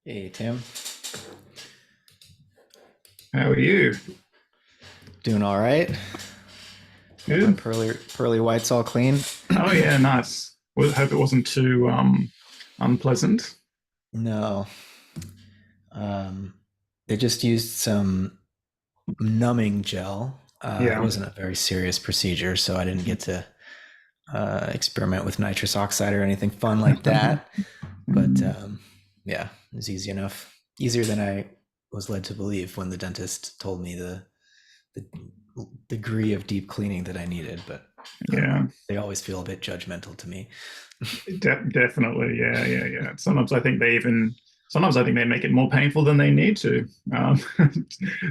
Hey Tim, How are you? doing all right? Got my Good. pearly whites all clean. Oh yeah, nice. Well, hope it wasn't too unpleasant. No, um, they just used some numbing gel. It Yeah. wasn't a very serious procedure, so I didn't get to experiment with nitrous oxide or anything fun like that. But yeah, it was easy enough. Easier than I was led to believe when the dentist told me the degree of deep cleaning that I needed. But I don't know. Yeah, They always feel a bit judgmental to me. definitely. Yeah, yeah, yeah. Sometimes I think they make it more painful than they need to, um,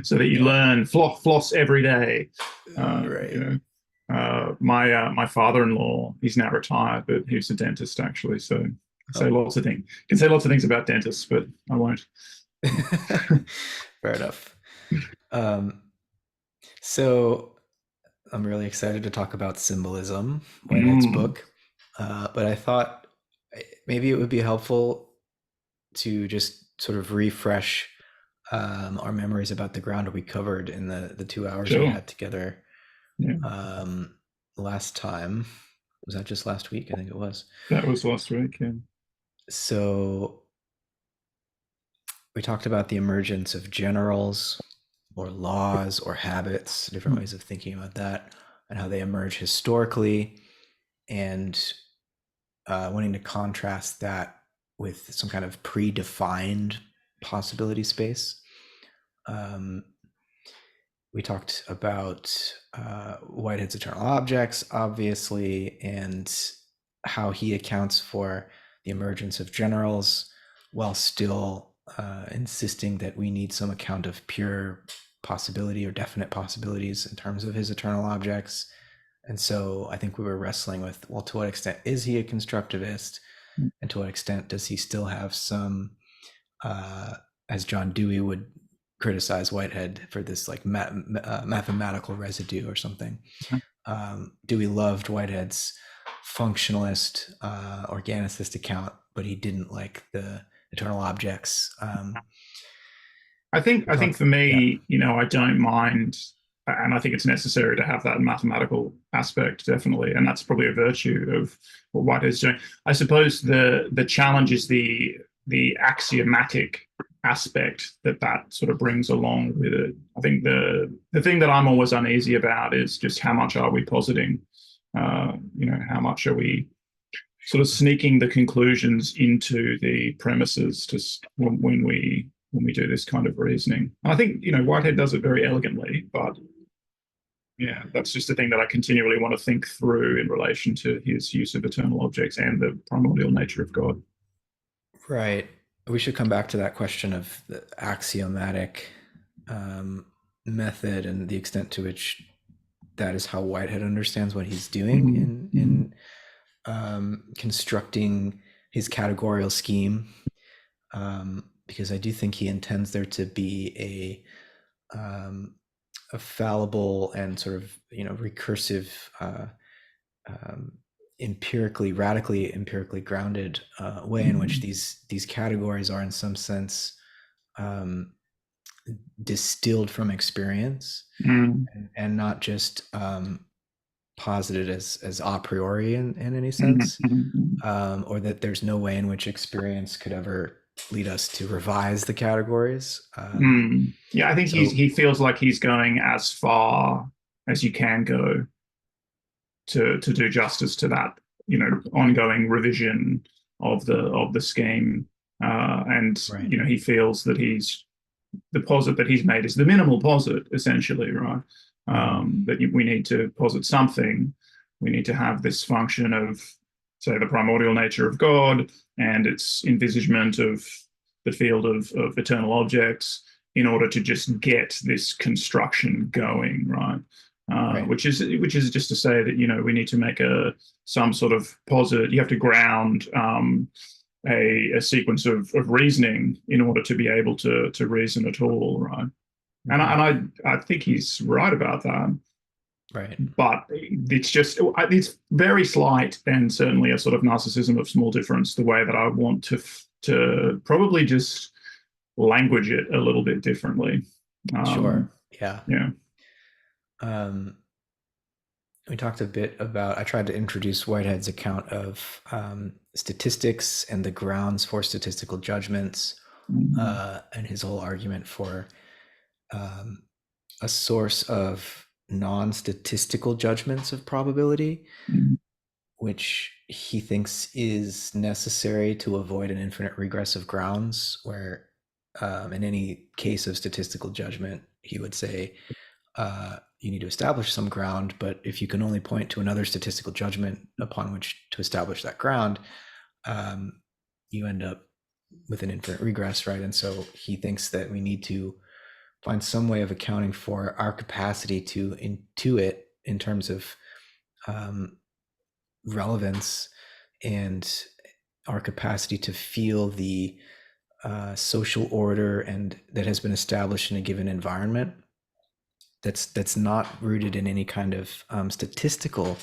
so that you Yeah. learn floss every day. Uh, you Right. know, my father-in-law, he's now retired, but he was a dentist actually. So I say Oh. lots of things. Can say lots of things about dentists, but I won't. Fair enough. Um, so I'm really excited to talk about symbolism, Whitehead's Mm, book. But I thought maybe it would be helpful to just sort of refresh our memories about the ground we covered in the 2 hours we sure. had together Yeah, um, last time. Was that just last week? I think it was. that was last week. Yeah. So we talked about the emergence of generals or laws or habits, different ways of thinking about that, and how they emerge historically, and wanting to contrast that with some kind of predefined possibility space. Um, we talked about Whitehead's eternal objects, obviously, and how he accounts for the emergence of generals while still insisting that we need some account of pure possibility or definite possibilities in terms of his eternal objects. And so I think we were wrestling with, well, to what extent is he a constructivist? And to what extent does he still have some, uh, as John Dewey would criticize Whitehead for this like mathematical residue or something. Dewey loved Whitehead's functionalist, organicist account, but he didn't like the eternal objects. I We think talked, for yeah, me, I don't mind, and I think it's necessary to have that mathematical aspect, definitely, and that's probably a virtue of what White is doing. I suppose the challenge is the axiomatic aspect that sort of brings along with it. I think the thing that I'm always uneasy about is just how much are we positing? How much are we sort of sneaking the conclusions into the premises just when we do this kind of reasoning. And I think Whitehead does it very elegantly, but yeah, that's just the thing that I continually want to think through in relation to his use of eternal objects and the primordial nature of God. right. We should come back to that question of the axiomatic um, method and the extent to which that is how Whitehead understands what he's doing Mm, in mm, constructing his categorical scheme. Because I do think he intends there to be a fallible and sort of recursive, um, radically empirically grounded way in which mm, these categories are in some sense um, distilled from experience mm, and not just posited as a priori in any mm, sense, mm, or that there's no way in which experience could ever lead us to revise the categories. mm. Yeah, I think So he feels like he's going as far as you can go to do justice to that, ongoing revision of the scheme. And right, he feels that the posit that he's made is the minimal posit, essentially, right? mm-hmm. That we need to posit something. We need to have this function of, say, the primordial nature of God and its envisagement of the field of eternal objects in order to just get this construction going, right? Right, Which is just to say that we need to make a some sort of posit. You have to ground a sequence of reasoning in order to be able to reason at all, right? And mm-hmm. I, and I think he's right about that, Right, but it's very slight and certainly a sort of narcissism of small difference. The way that I want to probably just language it a little bit differently. Sure. Um, Yeah. yeah. Um, we talked a bit about, I tried to introduce Whitehead's account of statistics and the grounds for statistical judgments, Mm, and his whole argument for um, a source of non statistical judgments of probability, mm, which he thinks is necessary to avoid an infinite regress of grounds, where in any case of statistical judgment, he would say you need to establish some ground, but if you can only point to another statistical judgment upon which to establish that ground, um, you end up with an infinite regress, right? And so he thinks that we need to find some way of accounting for our capacity to intuit in terms of um, relevance and our capacity to feel the social order and that has been established in a given environment that's not rooted in any kind of statistical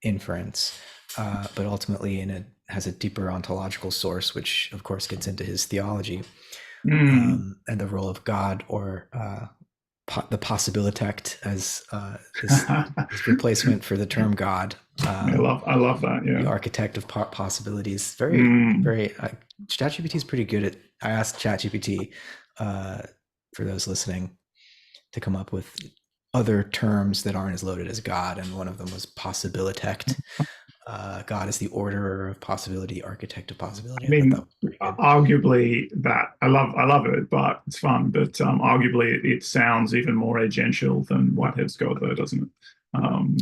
inference, but ultimately has a deeper ontological source, which of course gets into his theology, mm. and the role of God, or the possibilitect as his replacement for the term God, I love that. the Yeah. architect of possibilities. Very, Mm, very. ChatGPT is pretty good at. I asked ChatGPT, uh, for those listening, to come up with other terms that aren't as loaded as God, and one of them was possibilitect. God is the orderer of possibility, architect of possibility. I I thought that mean, was pretty good. arguably that I love it, but it's fun. But arguably, it sounds even more agential than Whitehead's God, though, doesn't it? Um,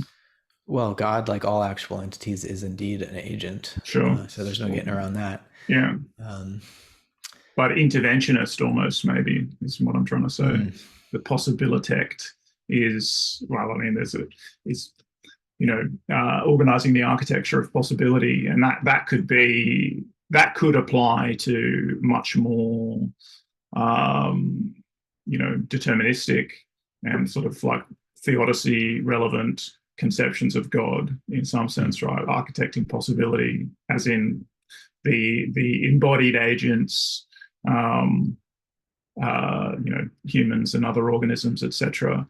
Well, God, like all actual entities, is indeed an agent, sure. so there's no getting around that. Yeah. Um, But interventionist almost maybe is what I'm trying to say. mm, The possibilitect is, well, I mean, there's a is organizing the architecture of possibility, and that could apply to much more um, deterministic and sort of like theodicy relevant conceptions of God in some mm, sense, right? Architecting possibility, as in the embodied agents, um, humans and other organisms, etc.,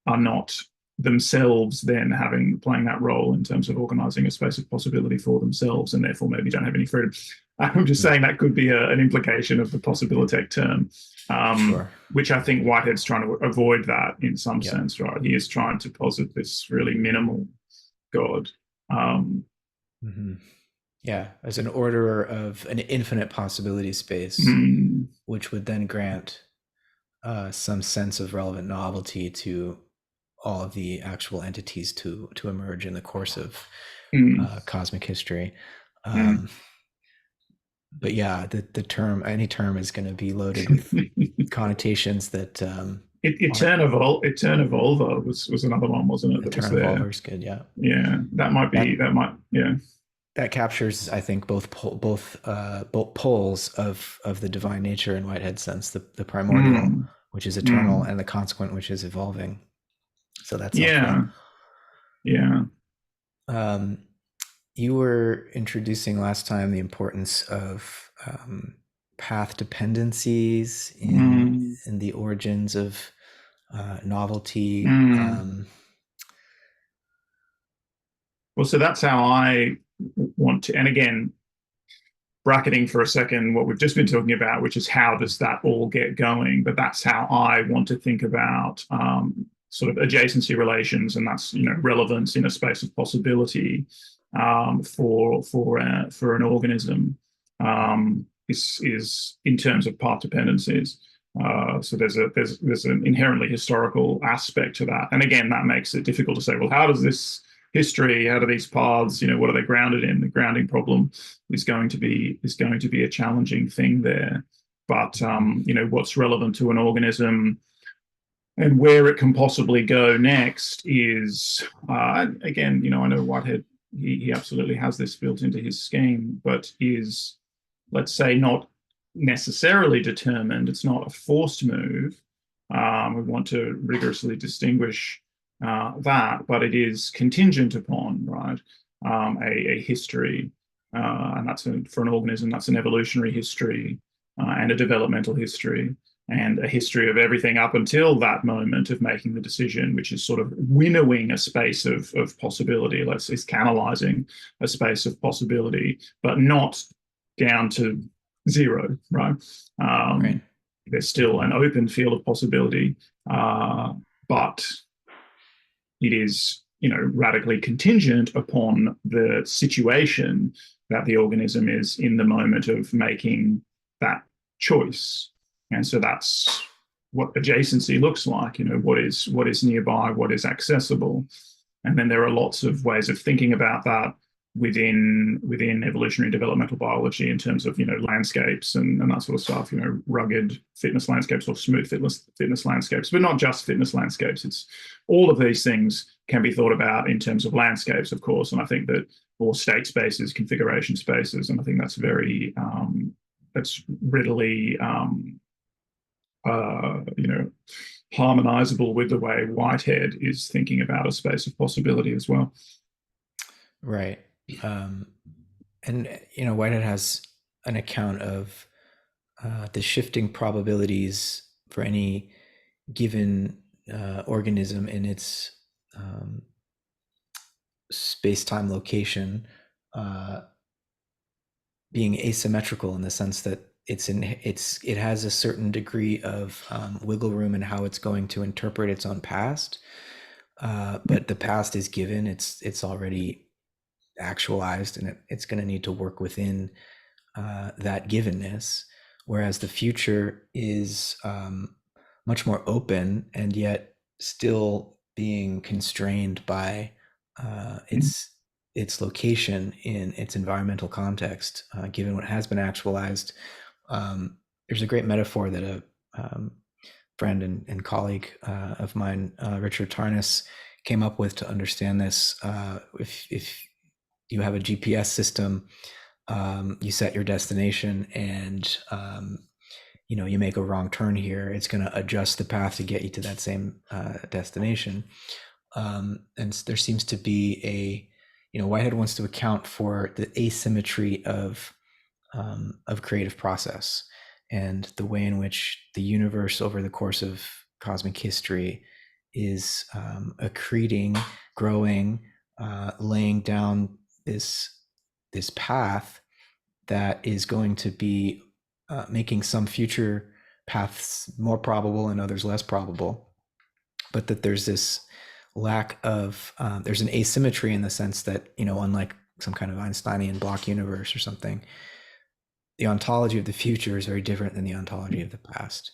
are not themselves then playing that role in terms of organizing a space of possibility for themselves, and therefore maybe don't have any freedom. I'm just mm. saying that could be an implication of the possibilitech term, Sure. which I think Whitehead's trying to avoid that in some Yep. sense, right? He is trying to posit this really minimal God. Um, Mm-hmm. Yeah, as an orderer of an infinite possibility space, mm, which would then grant some sense of relevant novelty to all of the actual entities to emerge in the course of mm, cosmic history. mm. Um, but yeah, the term, any term, is going to be loaded with connotations that aren't. Eterna Volva was another one, wasn't it? That was Eternal there. Volver is good. Yeah, Yeah, that yeah. that captures, I think, both poles of the divine nature in Whitehead's sense, the primordial, Mm, which is eternal, mm. and the consequent, which is evolving. So that's helpful. Yeah, yeah. Um, you were introducing last time the importance of path dependencies Mm, in the origins of novelty. mm. Well, so that's how I want to, and again, bracketing for a second what we've just been talking about, which is how does that all get going? But that's how I want to think about sort of adjacency relations, and that's relevance in a space of possibility for an organism is in terms of path dependencies. So there's an inherently historical aspect to that, and again, that makes it difficult to say, well, how does this history, how do these paths, what are they grounded in? The grounding problem is going to be a challenging thing there. But what's relevant to an organism and where it can possibly go next is again, I know Whitehead, he absolutely has this built into his scheme, but is, let's say, not necessarily determined. It's not a forced move. We want to rigorously distinguish that, but it is contingent upon, right, a history, and for an organism, that's an evolutionary history and a developmental history and a history of everything up until that moment of making the decision, which is sort of winnowing a space of possibility. It's canalizing a space of possibility, but not down to zero, right? Right. There's still an open field of possibility, but it is, radically contingent upon the situation that the organism is in the moment of making that choice. And so that's what adjacency looks like. What is nearby, what is accessible, and then there are lots of ways of thinking about that within evolutionary developmental biology in terms of landscapes and that sort of stuff, rugged fitness landscapes or smooth fitness landscapes, but not just fitness landscapes. It's all of these things can be thought about in terms of landscapes, of course, and I think that, or state spaces, configuration spaces, and I think that's readily harmonizable with the way Whitehead is thinking about a space of possibility as well. Right. Um, and Whitehead has an account of the shifting probabilities for any given organism in its space-time location being asymmetrical in the sense that it has a certain degree of wiggle room in how it's going to interpret its own past, but the past is given; it's already actualized, and it's going to need to work within that givenness. Whereas the future is much more open and yet still being constrained by its location in its environmental context, given what has been actualized. There's a great metaphor that a friend and colleague of mine, Richard Tarnas, came up with to understand this. If you have a GPS system, you set your destination, and you make a wrong turn here, it's going to adjust the path to get you to that same destination. And there seems to be Whitehead wants to account for the asymmetry of creative process and the way in which the universe over the course of cosmic history is accreting, growing, laying down this path that is going to be making some future paths more probable and others less probable, but that there's this lack of there's an asymmetry in the sense that unlike some kind of Einsteinian block universe or something, the ontology of the future is very different than the ontology of the past.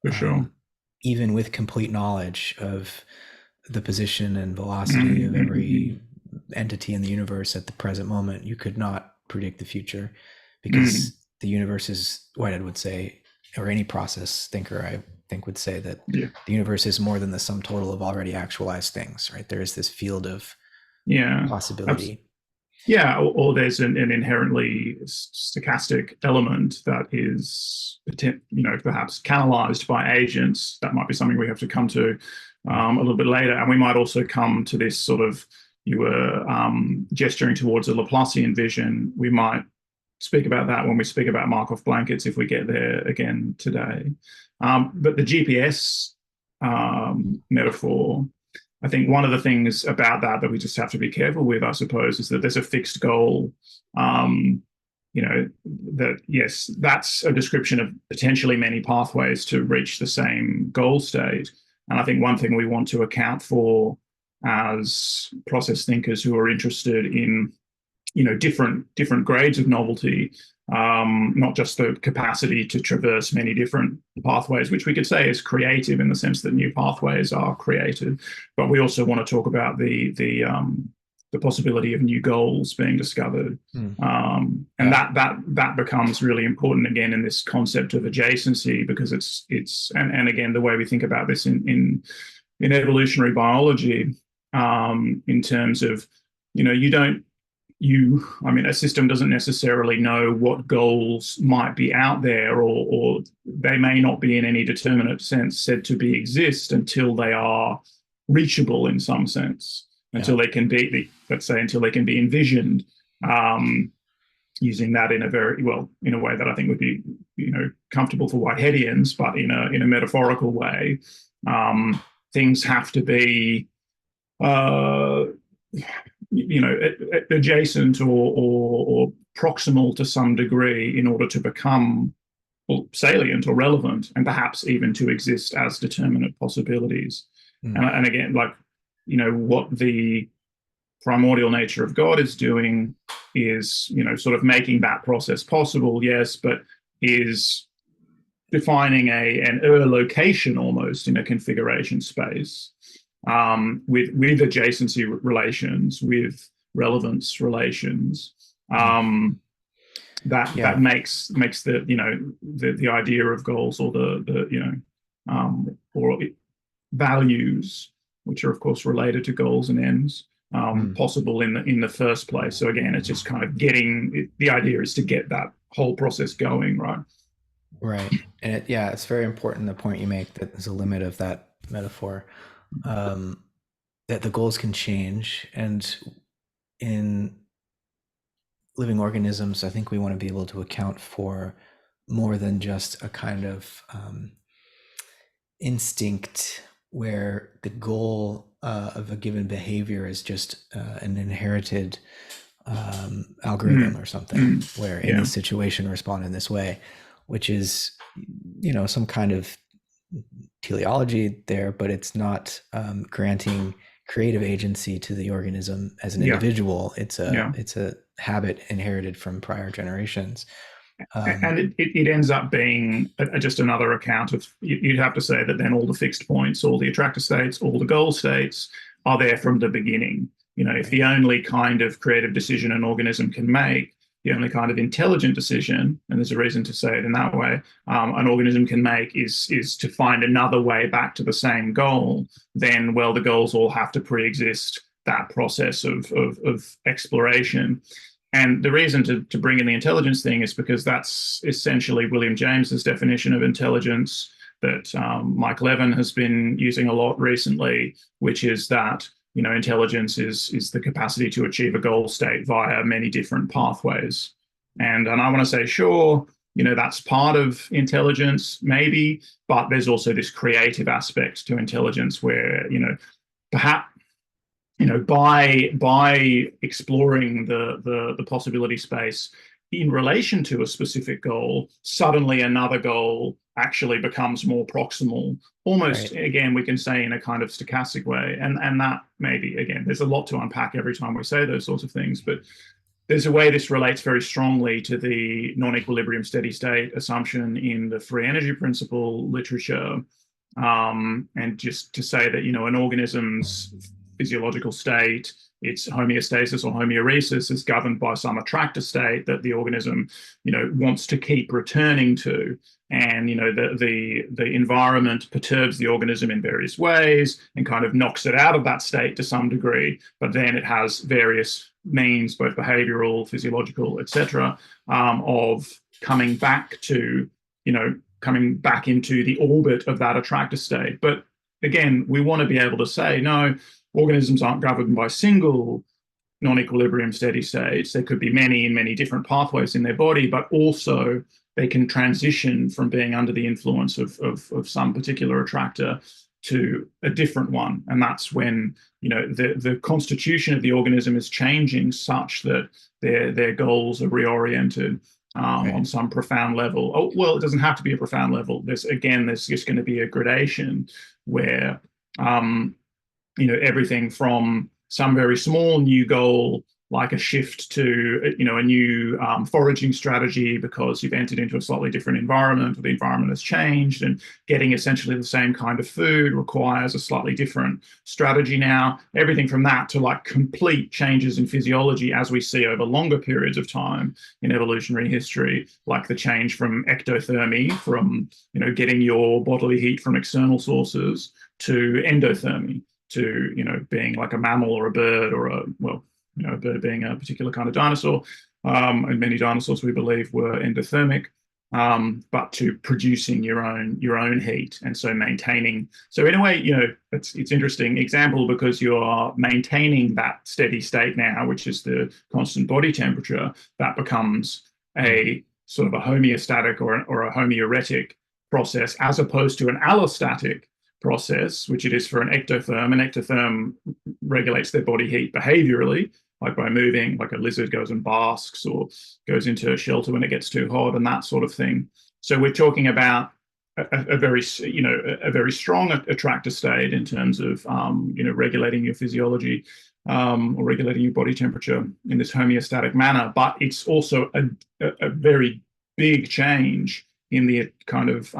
For sure. Even with complete knowledge of the position and velocity of Mm-hmm. every entity in the universe at the present moment, you could not predict the future Mm-hmm. because the universe is, Whitehead would say, or any process thinker I think would say, that Yeah. the universe is more than the sum total of already actualized things, right? There is this field of Yeah. possibility. Yeah, or there's an inherently stochastic element that is, perhaps canalized by agents. That might be something we have to come to a little bit later. And we might also come to this sort of, you were gesturing towards a Laplacian vision. We might speak about that when we speak about Markov blankets if we get there again today. But the GPS metaphor, I think one of the things about that we just have to be careful with, I suppose, is that there's a fixed goal. That yes, that's a description of potentially many pathways to reach the same goal state. And I think one thing we want to account for as process thinkers who are interested in different grades of novelty, not just the capacity to traverse many different pathways, which we could say is creative in the sense that new pathways are created, but we also want to talk about the possibility of new goals being discovered. And Yeah. that becomes really important again in this concept of adjacency, because it's and again the way we think about this in evolutionary biology, in terms of I mean, a system doesn't necessarily know what goals might be out there, or they may not be in any determinate sense said to be exist until they are reachable in some sense, Yeah. until they can be, let's say, until they can be envisioned, using that in a way that I think would be comfortable for Whiteheadians, but in a metaphorical way. Things have to be uh, adjacent or proximal to some degree in order to become, well, salient or relevant, and perhaps even to exist as determinate possibilities. Mm. And again, like, what the primordial nature of God is doing is, sort of making that process possible, yes, but is defining an location almost in a configuration space, with adjacency relations, with relevance relations, Mm. that Yeah. makes the idea of goals, or or values, which are of course related to goals and ends, Mm. possible in the first place. So again, it's just kind of the idea is to get that whole process going, right? Right. And yeah, it's very important the point you make that there's a limit of that metaphor, um, that the goals can change. And in living organisms, I think we want to be able to account for more than just a kind of instinct where the goal of a given behavior is just an inherited algorithm Mm, or something, mm, where in yeah. this situation respond in this way, which is, some kind of teleology there, but it's not granting creative agency to the organism as an Yeah. individual. Yeah. It's a habit inherited from prior generations. And it ends up being just another account of, you'd have to say that then all the fixed points, all the attractor states, all the goal states are there from the beginning. If Right. the only kind of creative decision an organism can make, the only kind of intelligent decision, and there's a reason to say it in that way, an organism can make is to find another way back to the same goal, then, well, the goals all have to pre-exist that process of exploration. And the reason to bring in the intelligence thing is because that's essentially William James's definition of intelligence that Mike Levin has been using a lot recently, which is that, intelligence is the capacity to achieve a goal state via many different pathways. And I want to say, sure, that's part of intelligence, maybe, but there's also this creative aspect to intelligence where, perhaps, by exploring the possibility space in relation to a specific goal, suddenly another goal actually becomes more proximal. Almost, Right. again, we can say in a kind of stochastic way, and that maybe, again, there's a lot to unpack every time we say those sorts of things, but there's a way this relates very strongly to the non-equilibrium steady state assumption in the free energy principle literature. And just to say that, an organism's physiological state, its homeostasis or homeoresis, is governed by some attractor state that the organism, wants to keep returning to. And, the environment perturbs the organism in various ways and kind of knocks it out of that state to some degree. But then it has various means, both behavioral, physiological, etc., of coming back to, coming back into the orbit of that attractor state. But again, we want to be able to say, no, organisms aren't governed by single non-equilibrium steady states. There could be many and many different pathways in their body, but also they can transition from being under the influence of some particular attractor to a different one. And that's when, the constitution of the organism is changing such that their goals are reoriented on Right. some profound level. Oh, well, it doesn't have to be a profound level. There's just going to be a gradation where, everything from some very small new goal, like a shift to, a new foraging strategy because you've entered into a slightly different environment, or the environment has changed, and getting essentially the same kind of food requires a slightly different strategy now. Everything from that to like complete changes in physiology, as we see over longer periods of time in evolutionary history, like the change from ectothermy, from, getting your bodily heat from external sources, to endothermy, to, being like a mammal or a bird, or a bird being a particular kind of dinosaur. And many dinosaurs, we believe, were endothermic, but to producing your own heat, and so maintaining. So in a way, it's interesting example, because you are maintaining that steady state now, which is the constant body temperature. That becomes Mm. a sort of a homeostatic or a homeoretic process, as opposed to an allostatic process, which it is for an ectotherm. An ectotherm regulates their body heat behaviorally, like by moving, like a lizard goes and basks or goes into a shelter when it gets too hot and that sort of thing. So we're talking about a very, a very strong attractor state in terms of, regulating your physiology, or regulating your body temperature in this homeostatic manner. But it's also a very big change in the kind of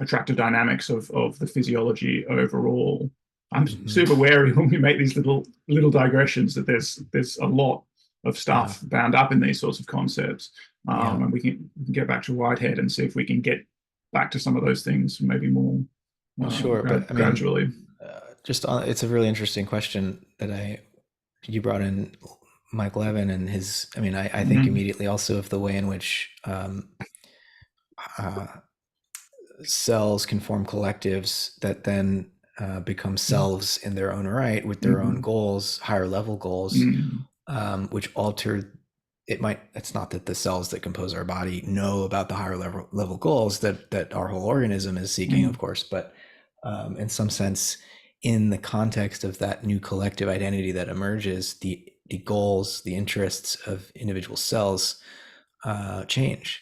attractive dynamics of the physiology overall. I'm Mm-hmm. super wary when we make these little digressions that there's a lot of Yeah. stuff bound up in these sorts of concepts, Yeah. and we can get back to Whitehead and see if we can get back to some of those things maybe more Well, sure, but I mean, gradually. it's a really interesting question that I you brought in Mike Levin and his. I mean, I think Mm, immediately also of the way in which uh, cells can form collectives that then become selves in their own right with their own mm, goals, higher level goals, mm, which alter. It might. It's not that the cells that compose our body know about the higher level goals that our whole organism is seeking, of mm, course, but in some sense, in the context of that new collective identity that emerges, the goals, the interests of individual cells change.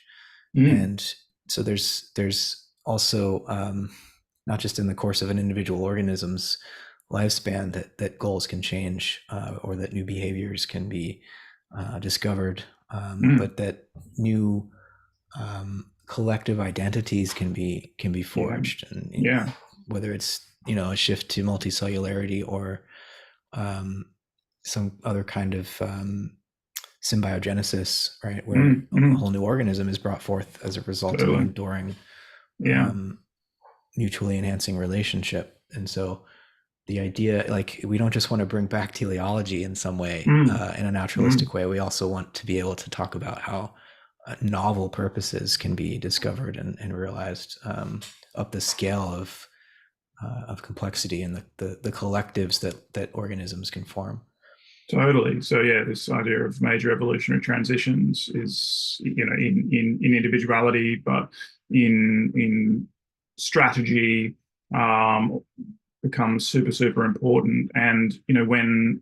mm, And so there's also not just in the course of an individual organism's lifespan that goals can change, or that new behaviors can be discovered, mm. but that new collective identities can be Yeah, forged, and yeah. whether it's a shift to multicellularity or um, some other kind of symbiogenesis, right, where Mm, a mm. whole new organism is brought forth as a result of an Totally. enduring, Yeah. um, mutually enhancing relationship. And so the idea, like, we don't just want to bring back teleology in some way, Mm, in a mm. naturalistic way. We also want to be able to talk about how novel purposes can be discovered and realized, up the scale of complexity and the collectives that organisms can form. Totally. So yeah, this idea of major evolutionary transitions is, in individuality, but in strategy, um, becomes super important. And when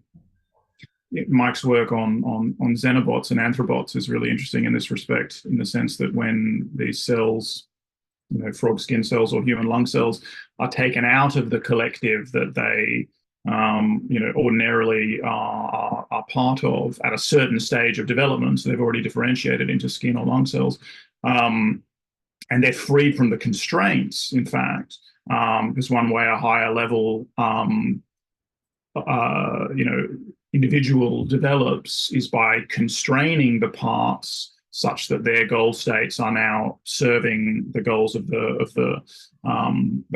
Mike's work on xenobots and anthrobots is really interesting in this respect, in the sense that when these cells, frog skin cells or human lung cells, are taken out of the collective that they, ordinarily are part of at a certain stage of development. So they've already differentiated into skin or lung cells, um, and they're freed from the constraints. In fact, because one way a higher level, individual develops is by constraining the parts such that their goal states are now serving the goals of the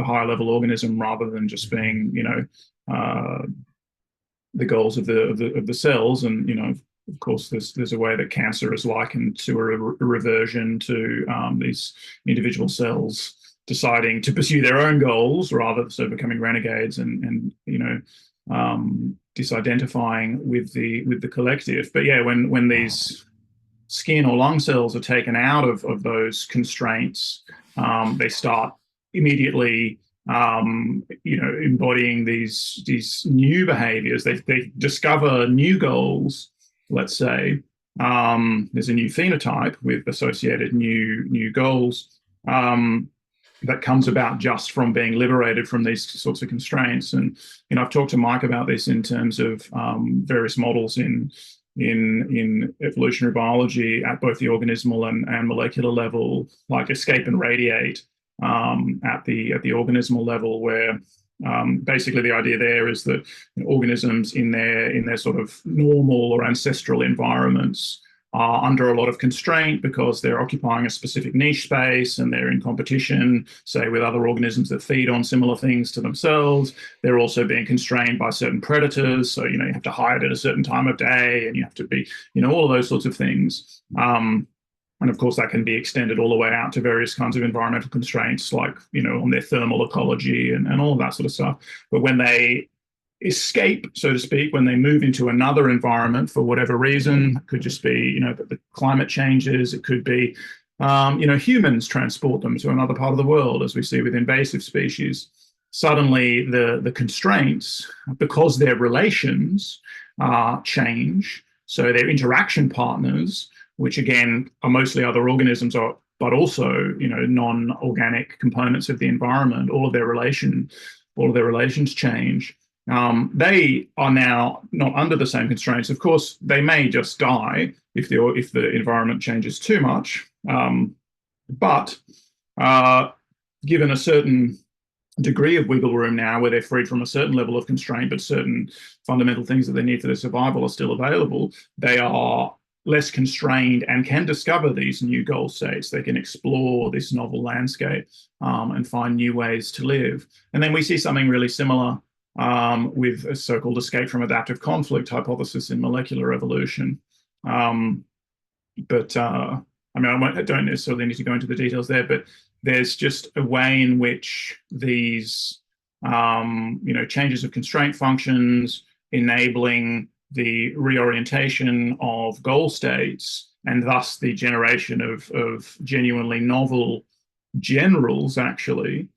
higher level organism, rather than just Mm-hmm. being, the goals of the cells. And of course, there's a way that cancer is likened to a reversion to, these individual cells deciding to pursue their own goals, rather so becoming renegades and disidentifying with the collective. But yeah, when these skin or lung cells are taken out of those constraints, they start immediately, embodying these new behaviors. They discover new goals. Let's say, there's a new phenotype with associated new goals, that comes about just from being liberated from these sorts of constraints. And I've talked to Mike about this in terms of, various models in evolutionary biology at both the organismal and molecular level, like escape and radiate, at the organismal level, where, basically the idea there is that organisms in their sort of normal or ancestral environments are under a lot of constraint because they're occupying a specific niche space and they're in competition, say, with other organisms that feed on similar things to themselves. They're also being constrained by certain predators. So, you have to hide at a certain time of day, and you have to be, all of those sorts of things. And of course, that can be extended all the way out to various kinds of environmental constraints, like, on their thermal ecology and all of that sort of stuff. But when they escape, so to speak, when they move into another environment for whatever reason. It could just be, the climate changes. It could be, humans transport them to another part of the world, as we see with invasive species. Suddenly, the constraints, because their relations change, so their interaction partners, which again are mostly other organisms, or but also non-organic components of the environment, all of their relations change. They are now not under the same constraints. Of course, they may just die if the environment changes too much. But uh, given a certain degree of wiggle room now, where they're freed from a certain level of constraint, but certain fundamental things that they need for their survival are still available, they are less constrained and can discover these new goal states. They can explore this novel landscape and find new ways to live. And then we see something really similar with a so-called escape from adaptive conflict hypothesis in molecular evolution. But I mean, I don't necessarily need to go into the details there, but there's just a way in which these, changes of constraint functions enabling the reorientation of goal states and thus the generation of genuinely novel generals, actually,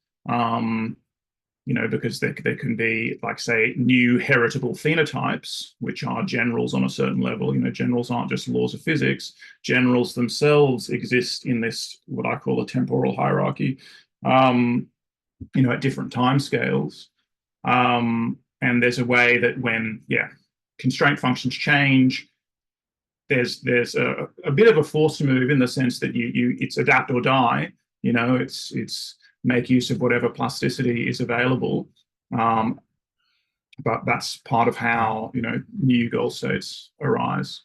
because there can be, like, say, new heritable phenotypes, which are generals on a certain level. Generals aren't just laws of physics. Generals themselves exist in this, what I call a temporal hierarchy, at different time scales. And there's a way that when, constraint functions change, there's a bit of a force move in the sense that it's adapt or die. It's make use of whatever plasticity is available. But that's part of how new goal states arise.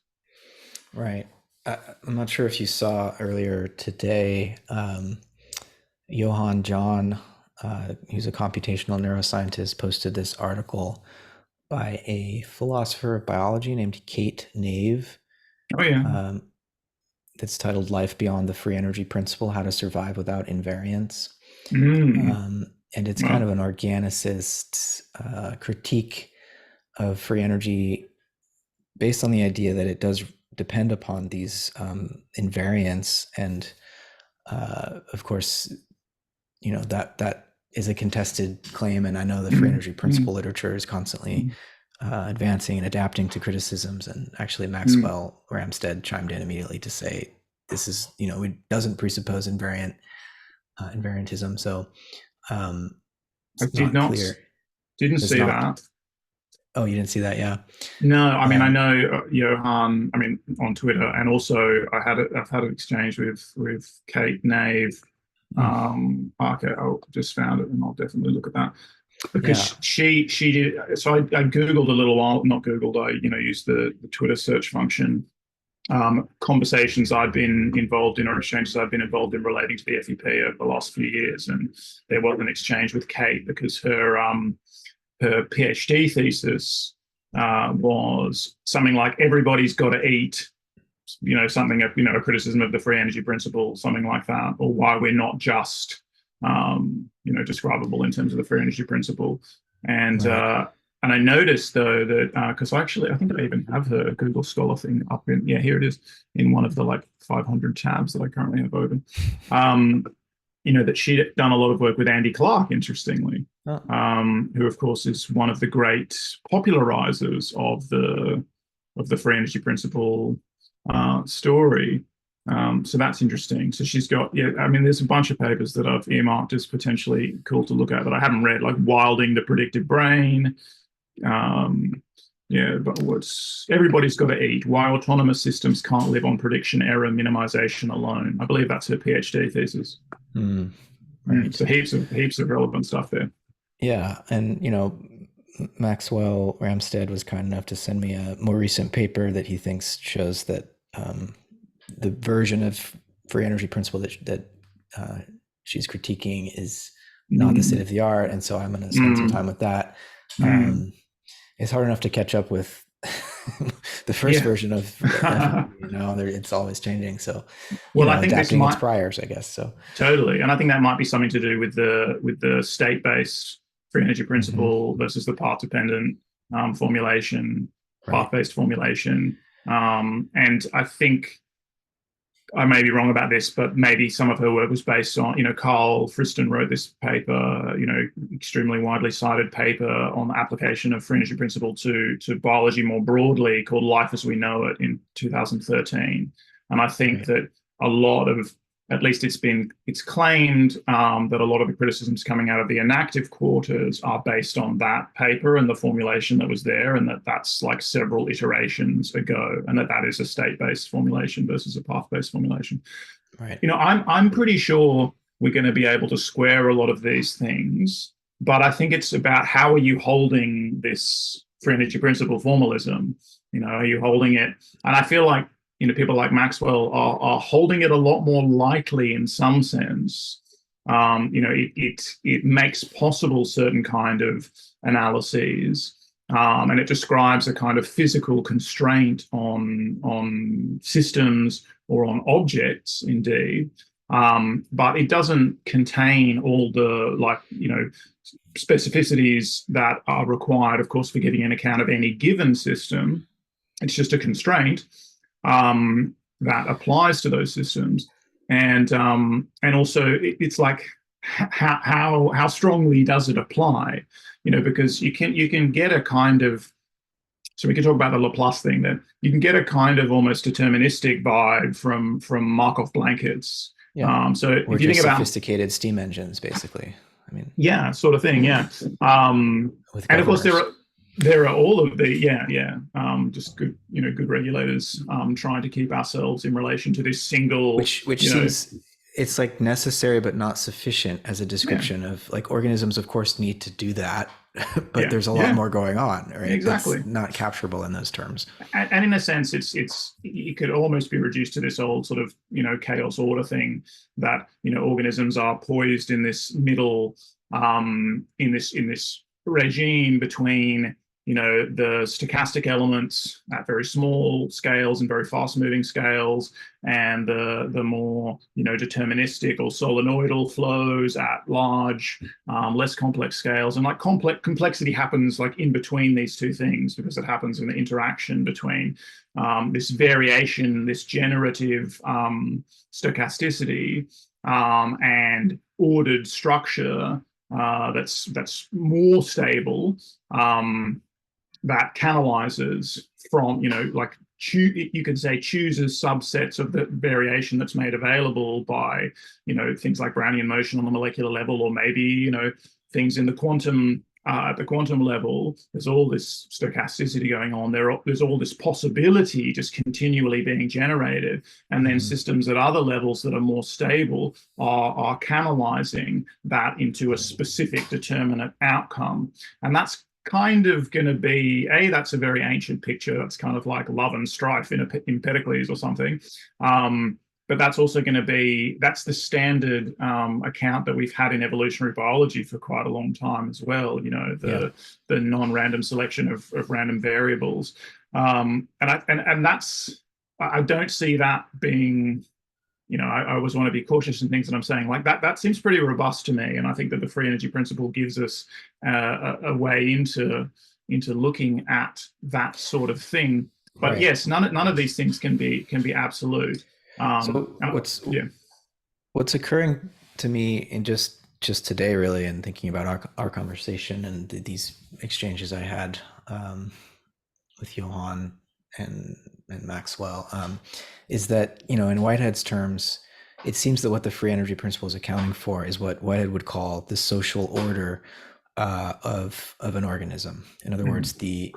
Right. I'm not sure if you saw earlier today, Johann John, who's a computational neuroscientist, posted this article by a philosopher of biology named Kate Nave. Oh yeah. That's titled Life Beyond the Free Energy Principle, How to Survive Without Invariance. And it's kind of an organicist critique of free energy based on the idea that it does depend upon these invariants. And of course, that is a contested claim. And I know the free energy principle literature is constantly advancing and adapting to criticisms. And actually, Maxwell Ramstead chimed in immediately to say this is, it doesn't presuppose invariantism. So I it's not clear. Didn't It's see not. that. Oh, you didn't see that? Yeah. No, I mean, I know Johan. I mean, on Twitter, and also I've had an exchange with Kate Nave. Okay, I just found it, and I'll definitely look at that because she did. So I googled a little while, not googled. I used the Twitter search function. Conversations I've been involved in, or exchanges I've been involved in relating to the FEP over the last few years, and there was an exchange with Kate because her PhD thesis was something like everybody's got to eat, something of, a criticism of the free energy principle, something like that, or why we're not just, describable in terms of the free energy principle. And right. And I noticed though that because I think I even have her Google Scholar thing up in, here it is, in one of the like 500 tabs that I currently have open. That she'd done a lot of work with Andy Clark, interestingly, who of course is one of the great popularizers of the free energy principle story. So that's interesting. So she's got, there's a bunch of papers that I've earmarked as potentially cool to look at that I haven't read, like Wilding the Predictive Brain. But everybody's got to eat. Why autonomous systems can't live on prediction error minimization alone. I believe that's her PhD thesis. Right. So heaps of relevant stuff there. Yeah, and Maxwell Ramstead was kind enough to send me a more recent paper that he thinks shows that the version of free energy principle that she's critiquing is not the state of the art, and so I'm going to spend some time with that. It's hard enough to catch up with the first version of it's always changing. So, I think adapting its priors, I guess. So totally, and I think that might be something to do with the state-based free energy principle versus the path-dependent formulation, Right. path-based formulation. And I think I may be wrong about this, but maybe some of her work was based on, Carl Friston wrote this paper, extremely widely cited paper on the application of free energy principle to biology more broadly, called Life as We Know It, in 2013. And I think Right. that a lot of, at least it's claimed that a lot of the criticisms coming out of the inactive quarters are based on that paper and the formulation that was there, and that's like several iterations ago, and that is a state-based formulation versus a path-based formulation. Right. I'm pretty sure we're going to be able to square a lot of these things, but I think it's about how are you holding this free energy principle formalism? Are you holding it? And I feel like people like Maxwell are holding it a lot more lightly in some sense. It makes possible certain kind of analyses. And it describes a kind of physical constraint on systems or on objects, indeed. But it doesn't contain all the specificities that are required, of course, for giving an account of any given system. It's just a constraint that applies to those systems, and also it's like how strongly does it apply? Because you can get a kind of, so we can talk about the Laplace thing, that you can get a kind of almost deterministic vibe from Markov blankets. Yeah. So We're if you think just about, sophisticated steam engines, basically. I mean, yeah, sort of thing, yeah. with And of course governors, there are all of the, yeah, just good regulators trying to keep ourselves in relation to this single, which seems it's like necessary but not sufficient as a yeah, description of like organisms. Of course, need to do that, but yeah, there's a lot yeah, more going on, right? That's exactly. not capturable in those terms. And in a sense, it could almost be reduced to this old sort of chaos order thing, that organisms are poised in this middle, in this regime between the stochastic elements at very small scales and very fast moving scales, and the more deterministic or solenoidal flows at large, less complex scales. And like complexity happens like in between these two things, because it happens in the interaction between this variation, this generative stochasticity, and ordered structure that's more stable, that canalizes from, like, you could say chooses subsets of the variation that's made available by, things like Brownian motion on the molecular level, or maybe, things in the quantum, at the quantum level. There's all this stochasticity going on. There's all this possibility just continually being generated. And then Mm-hmm. systems at other levels that are more stable are canalizing that into a specific determinate outcome. And that's kind of going to be that's a very ancient picture. That's kind of like love and strife in Empedocles or something. But that's also going to be, that's the standard account that we've had in evolutionary biology for quite a long time as well. Yeah. The non-random selection of random variables, and that's, I don't see that being, I always want to be cautious in things that I'm saying. Like that seems pretty robust to me, and I think that the free energy principle gives us a way into looking at that sort of thing. But Right. yes, none of these things can be absolute. So Yeah. what's occurring to me in just today, really, and thinking about our conversation and these exchanges I had with Johan and Maxwell, is that in Whitehead's terms, it seems that what the free energy principle is accounting for is what Whitehead would call the social order of an organism. In other Mm-hmm. words, the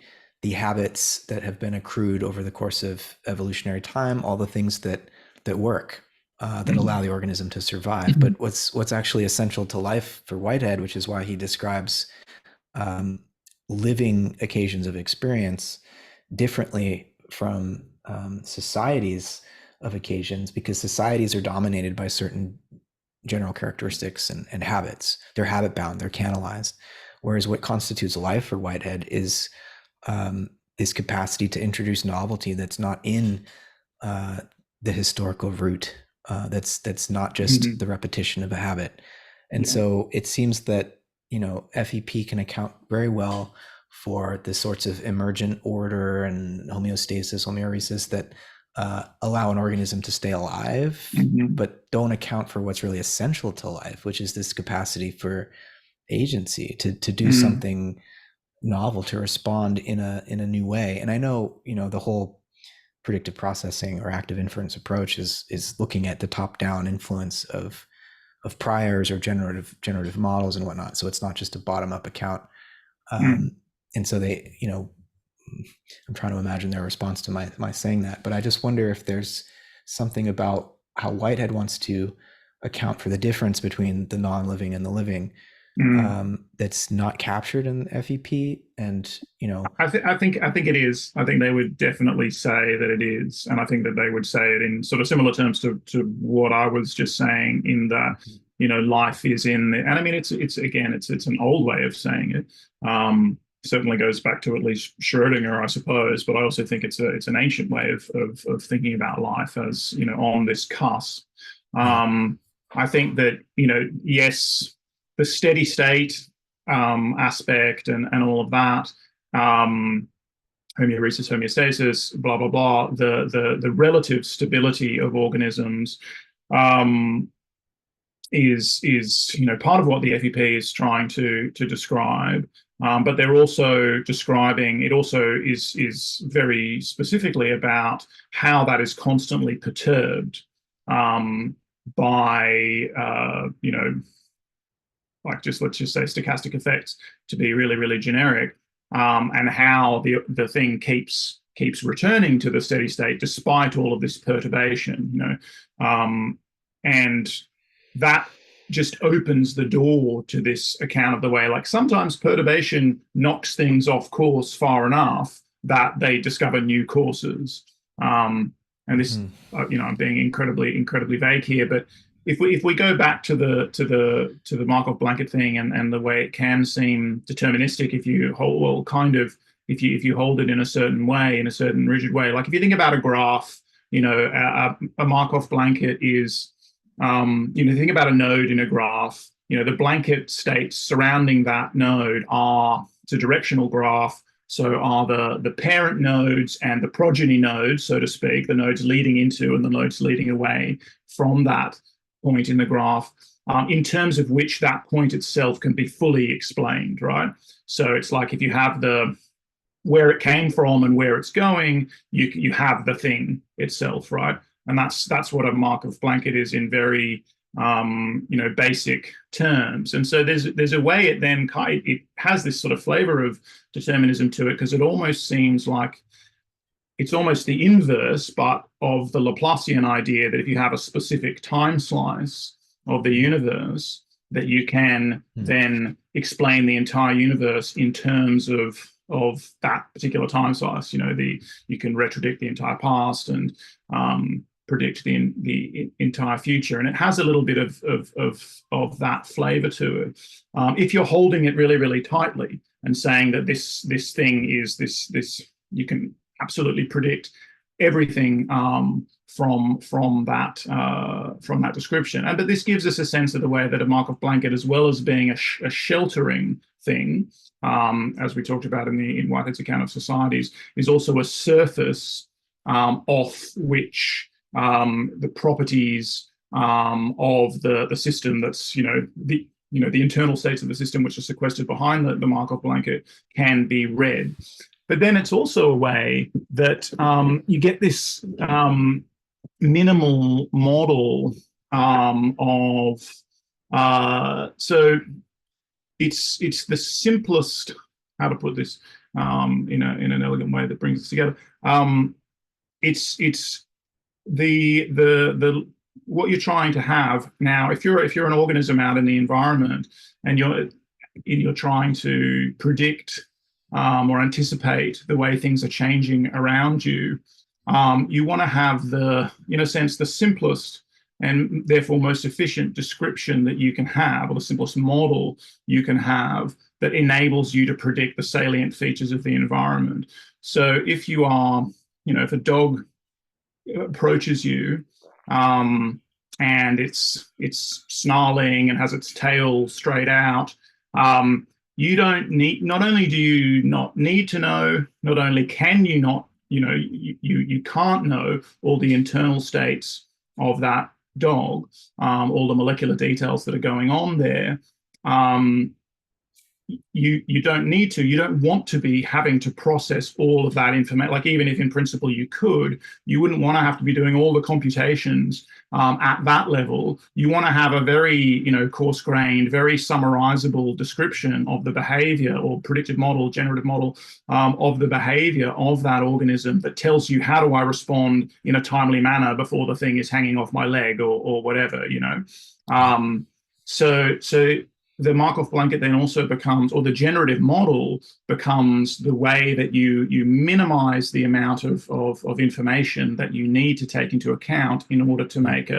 habits that have been accrued over the course of evolutionary time, all the things that work, that allow the organism to survive. But what's actually essential to life for Whitehead, which is why he describes um, living occasions of experience differently from societies of occasions, because societies are dominated by certain general characteristics and habits. They're habit bound, they're canalized. Whereas what constitutes life for Whitehead is this capacity to introduce novelty that's not in uh, the historical root. That's not just Mm-hmm. the repetition of a habit. And Yeah. so it seems that FEP can account very well for the sorts of emergent order and homeostasis, homeoresis that allow an organism to stay alive, Hmm. but don't account for what's really essential to life, which is this capacity for agency to do Mm. something novel, to respond in a new way. And I know, the whole predictive processing or active inference approach is looking at the top down influence of priors or generative models and whatnot. So it's not just a bottom up account. Mm. And so they, I'm trying to imagine their response to my saying that, but I just wonder if there's something about how Whitehead wants to account for the difference between the non-living and the living, Mm. that's not captured in FEP. And I think it is. I think they would definitely say that it is, and I think that they would say it in sort of similar terms to what I was just saying. In that, life is in the, and I mean, it's again, it's an old way of saying it. Certainly goes back to at least Schrodinger, I suppose, but I also think it's an ancient way of thinking about life as on this cusp. yeah. Um, I think that yes, the steady state aspect and all of that, um, homeoresis, homeostasis, blah blah blah, the relative stability of organisms, um, is part of what the FEP is trying to describe. But they're also describing, it also is very specifically about how that is constantly perturbed um, by like, just let's just say stochastic effects, to be really really generic, and how the thing keeps returning to the steady state despite all of this perturbation, and that just opens the door to this account of the way, like, sometimes perturbation knocks things off course far enough that they discover new courses. And this, Mm-hmm. I'm being incredibly vague here, but if we go back to the Markov blanket thing, and the way it can seem deterministic if you hold, well, kind of, if you hold it in a certain way, in a certain rigid way, like if you think about a graph, a Markov blanket is, think about a node in a graph. The blanket states surrounding that node are, it's a directional graph. So are the parent nodes and the progeny nodes, so to speak, the nodes leading into and the nodes leading away from that point in the graph, in terms of which that point itself can be fully explained, right? So it's like, if you have the where it came from and where it's going, you have the thing itself, right? And that's what a Markov blanket is in very basic terms. And so there's a way it then it has this sort of flavor of determinism to it, because it almost seems like it's almost the inverse, but of the Laplacian idea that if you have a specific time slice of the universe, that you can then explain the entire universe in terms of that particular time slice. You can retrodict the entire past and predict the entire future, and it has a little bit of that flavor to it. If you're holding it really really tightly and saying that this thing is this, you can absolutely predict everything from that description. But this gives us a sense of the way that a Markov blanket, as well as being a sheltering thing, as we talked about in Whitehead's account of societies, is also a surface off which the properties of the system, that's the internal states of the system which are sequestered behind the Markov blanket, can be read. But then it's also a way that you get this minimal model of so it's the simplest, how to put this in an elegant way that brings us together. It's the what you're trying to have now. If you're an organism out in the environment, and you're trying to predict or anticipate the way things are changing around you, you want to have in a sense, the simplest and therefore most efficient description that you can have, or the simplest model you can have, that enables you to predict the salient features of the environment. So if a dog approaches you, and it's snarling and has its tail straight out, you don't need, not only do you not need to know, not only can you not, you can't know all the internal states of that dog, all the molecular details that are going on there. Um, you don't need to, you don't want to be having to process all of that information. Like, even if in principle you could, you wouldn't want to have to be doing all the computations at that level. You want to have a very, coarse-grained, very summarizable description of the behavior, or predictive model, generative model, of the behavior of that organism, that tells you, how do I respond in a timely manner before the thing is hanging off my leg, or whatever. Yeah. So the Markov blanket then also becomes, or the generative model becomes, the way that you minimize the amount of information that you need to take into account in order to Yeah. make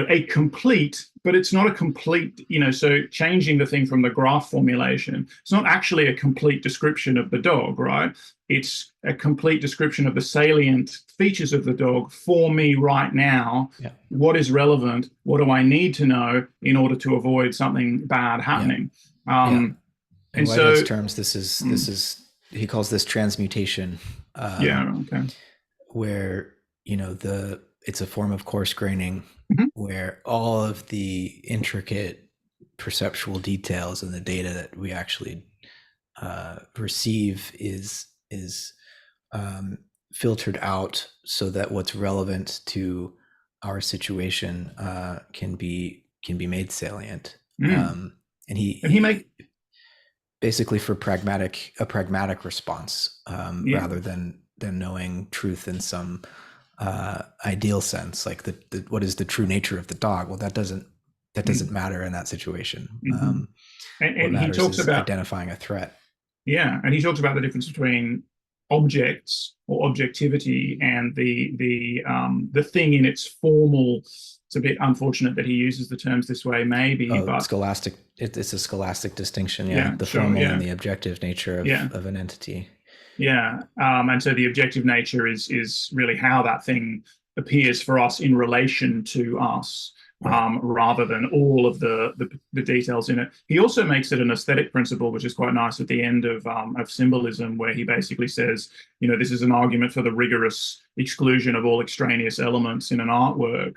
a complete, but it's not a complete, so changing the thing from the graph formulation, it's not actually a complete description of the dog, right? It's a complete description of the salient features of the dog for me right now. Yeah. What is relevant? What do I need to know in order to avoid something bad Yeah. happening? Yeah. In And Whitehead's so, terms, this is he calls this transmutation, yeah, okay. where the it's a form of coarse graining, Mhm. where all of the intricate perceptual details and the data that we actually receive is filtered out, so that what's relevant to our situation can be made salient. Mm. And And he make, basically for a pragmatic response, yeah. rather than knowing truth in some ideal sense, like what is the true nature of the dog. Well, that doesn't Mm. matter in that situation. Mm-hmm. What And he matters talks is about, identifying a threat. yeah, and he talks about the difference between objects, or objectivity, and the thing in its formal. It's a bit unfortunate that he uses the terms this way, maybe, Oh, but scholastic. It's a scholastic distinction. Yeah, yeah, the sure, formal and yeah, the objective nature yeah, of an entity. yeah. And so the objective nature is really how that thing appears for us in relation to us, Right. rather than all of the details in it. He also makes it an aesthetic principle, which is quite nice at the end of symbolism, where he basically says, this is an argument for the rigorous exclusion of all extraneous elements in an artwork,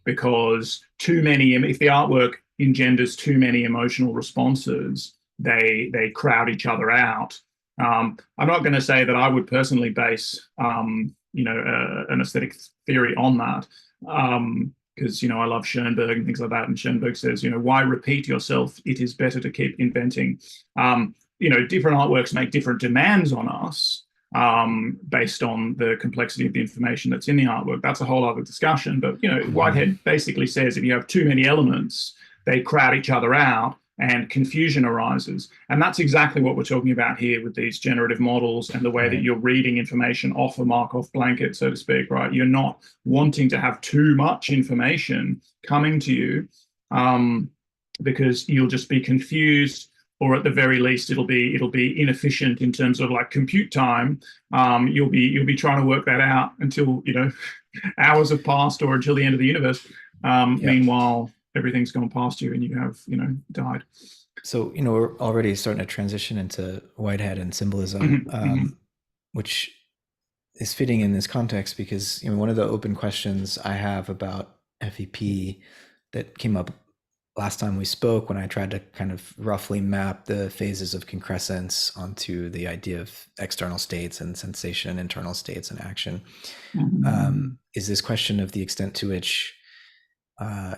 because too many, if the artwork engenders too many emotional responses, they crowd each other out. I'm not going to say that I would personally base, an aesthetic theory on that, because I love Schoenberg and things like that. And Schoenberg says, why repeat yourself? It is better to keep inventing. Different artworks make different demands on us, based on the complexity of the information that's in the artwork. That's a whole other discussion. But Mm-hmm. Whitehead basically says, if you have too many elements, they crowd each other out, and confusion arises. And that's exactly what we're talking about here with these generative models, and the way that Right. you're reading information off a Markov blanket, so to speak, right? You're not wanting to have too much information coming to you, because you'll just be confused, or at the very least it'll be inefficient in terms of like compute time. You'll be trying to work that out until hours have passed, or until the end of the universe. Yeah. Meanwhile, everything's gone past you and you have died. So we're already starting to transition into Whitehead and symbolism, Mm-hmm, mm-hmm, which is fitting in this context, because one of the open questions I have about FEP that came up last time we spoke, when I tried to kind of roughly map the phases of concrescence onto the idea of external states and sensation, internal states and action, mm-hmm, is this question of the extent to which,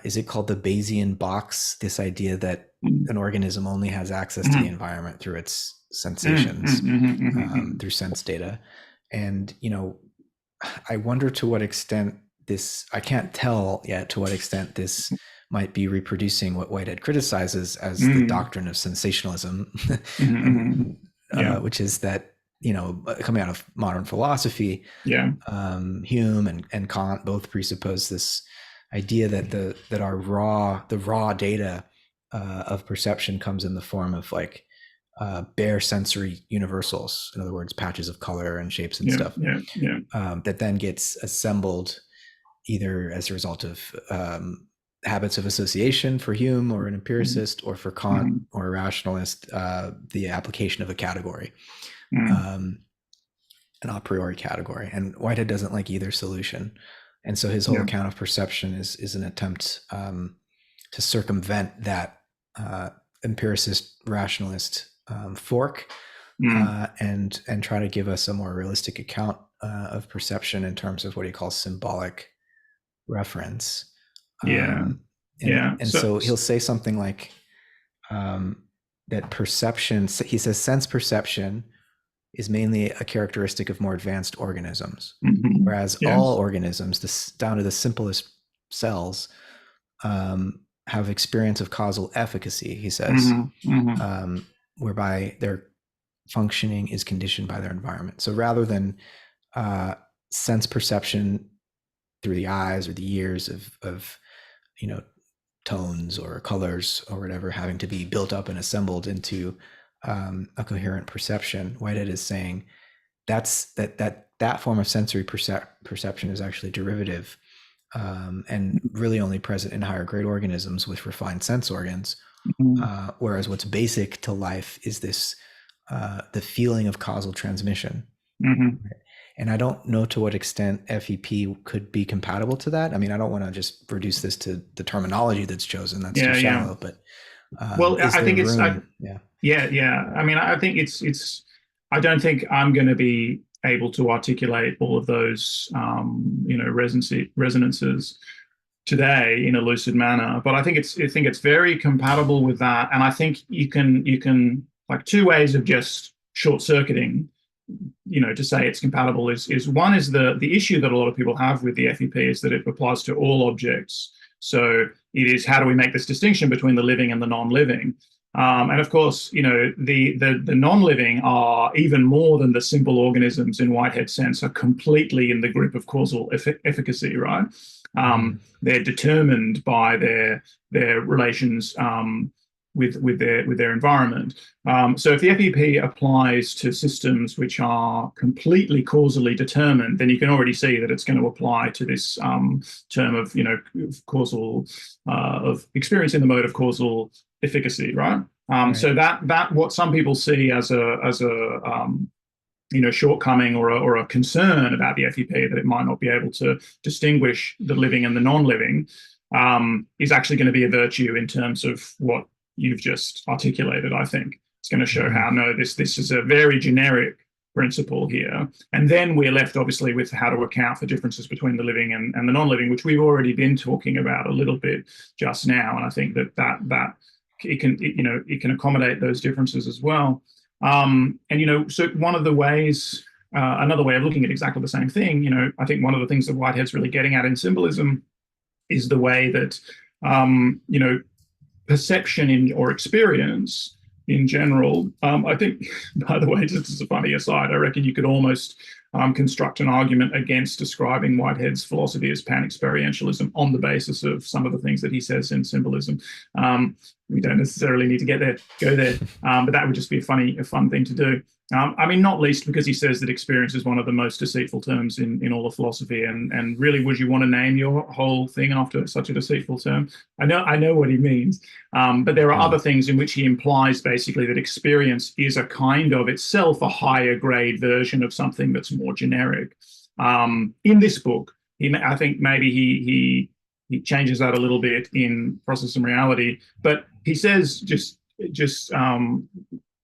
is it called the Bayesian box? This idea that an organism only has access to the mm-hmm, environment through its mm-hmm, sensations, mm-hmm, through sense data. And, I wonder to what extent this, I can't tell yet to what extent this might be reproducing what Whitehead criticizes as the mm-hmm, doctrine of sensationalism, mm-hmm. Yeah, which is that, coming out of modern philosophy, yeah, Hume and Kant both presuppose this idea that the raw data of perception comes in the form of like bare sensory universals, in other words, patches of color and shapes and yeah, stuff, yeah, yeah. that then gets assembled either as a result of habits of association for Hume or an mm, empiricist, or for Kant mm, or a rationalist, the application of a category, mm. um, an a priori category. And Whitehead doesn't like either solution. And so his whole Yeah. account of perception is an attempt to circumvent that empiricist rationalist fork, Mm. and try to give us a more realistic account of perception in terms of what he calls symbolic reference. Yeah. And Yeah. and so he'll say something like, um, that perception. He says sense perception is mainly a characteristic of more advanced organisms, mhm. whereas all Yes. organisms, down to the simplest cells, have experience of causal efficacy. He says, Hmm. Hmm. whereby their functioning is conditioned by their environment. So rather than uh, sense perception through the eyes or the ears of you know tones or colors or whatever having to be built up and assembled into a coherent perception, Whitehead is saying that form of sensory perception is actually derivative, and really only present in higher grade organisms with refined sense organs. Hmm. Whereas what's basic to life is this the feeling of causal transmission. Hmm. And I don't know to what extent FEP could be compatible to that. I mean, I don't want to just reduce this to the terminology that's chosen. That's too Yeah. Yeah. shallow. But Well, is I there think room? Yeah. yeah, yeah. I mean, I think I don't think I'm going to be able to articulate all of those, resonances today in a lucid manner, but I think it's very compatible with that. And I think you can, like, two ways of just short circuiting, to say it's compatible is one is the issue that a lot of people have with the FEP is that it applies to all objects. So it is, how do we make this distinction between the living and the non-living? And of course, the non-living are even more than the simple organisms in Whitehead's sense, are completely in the grip of causal efficacy, right? Mm-hmm. They're determined by their relations, with their environment. So if the FEP applies to systems which are completely causally determined, then you can already see that it's going to apply to this term of, causal, of experiencing the mode of causal efficacy, right? Right. So that what some people see as a shortcoming or a concern about the FEP, that it might not be able to distinguish the living and the non-living, is actually going to be a virtue in terms of what you've just articulated. I think it's going to show Mm-hmm. how, no, this is a very generic principle here. And then we're left obviously with how to account for differences between the living and the non-living, which we've already been talking about a little bit just now. And I think that it can accommodate those differences as well. So one of the ways, another way of looking at exactly the same thing, I think one of the things that Whitehead's really getting at in symbolism is the way that, perception or experience in general. I think, by the way, just as a funny aside, I reckon you could almost construct an argument against describing Whitehead's philosophy as pan-experientialism on the basis of some of the things that he says in symbolism. We don't necessarily need to go there, but that would just be a fun thing to do. I mean, not least because he says that experience is one of the most deceitful terms in all of philosophy. And really, would you want to name your whole thing after such a deceitful term? I know what he means. But there are Mm-hmm. other things in which he implies basically that experience is a kind of itself a higher grade version of something that's more generic. In this book, I think maybe he changes that a little bit in Process and Reality, but he says just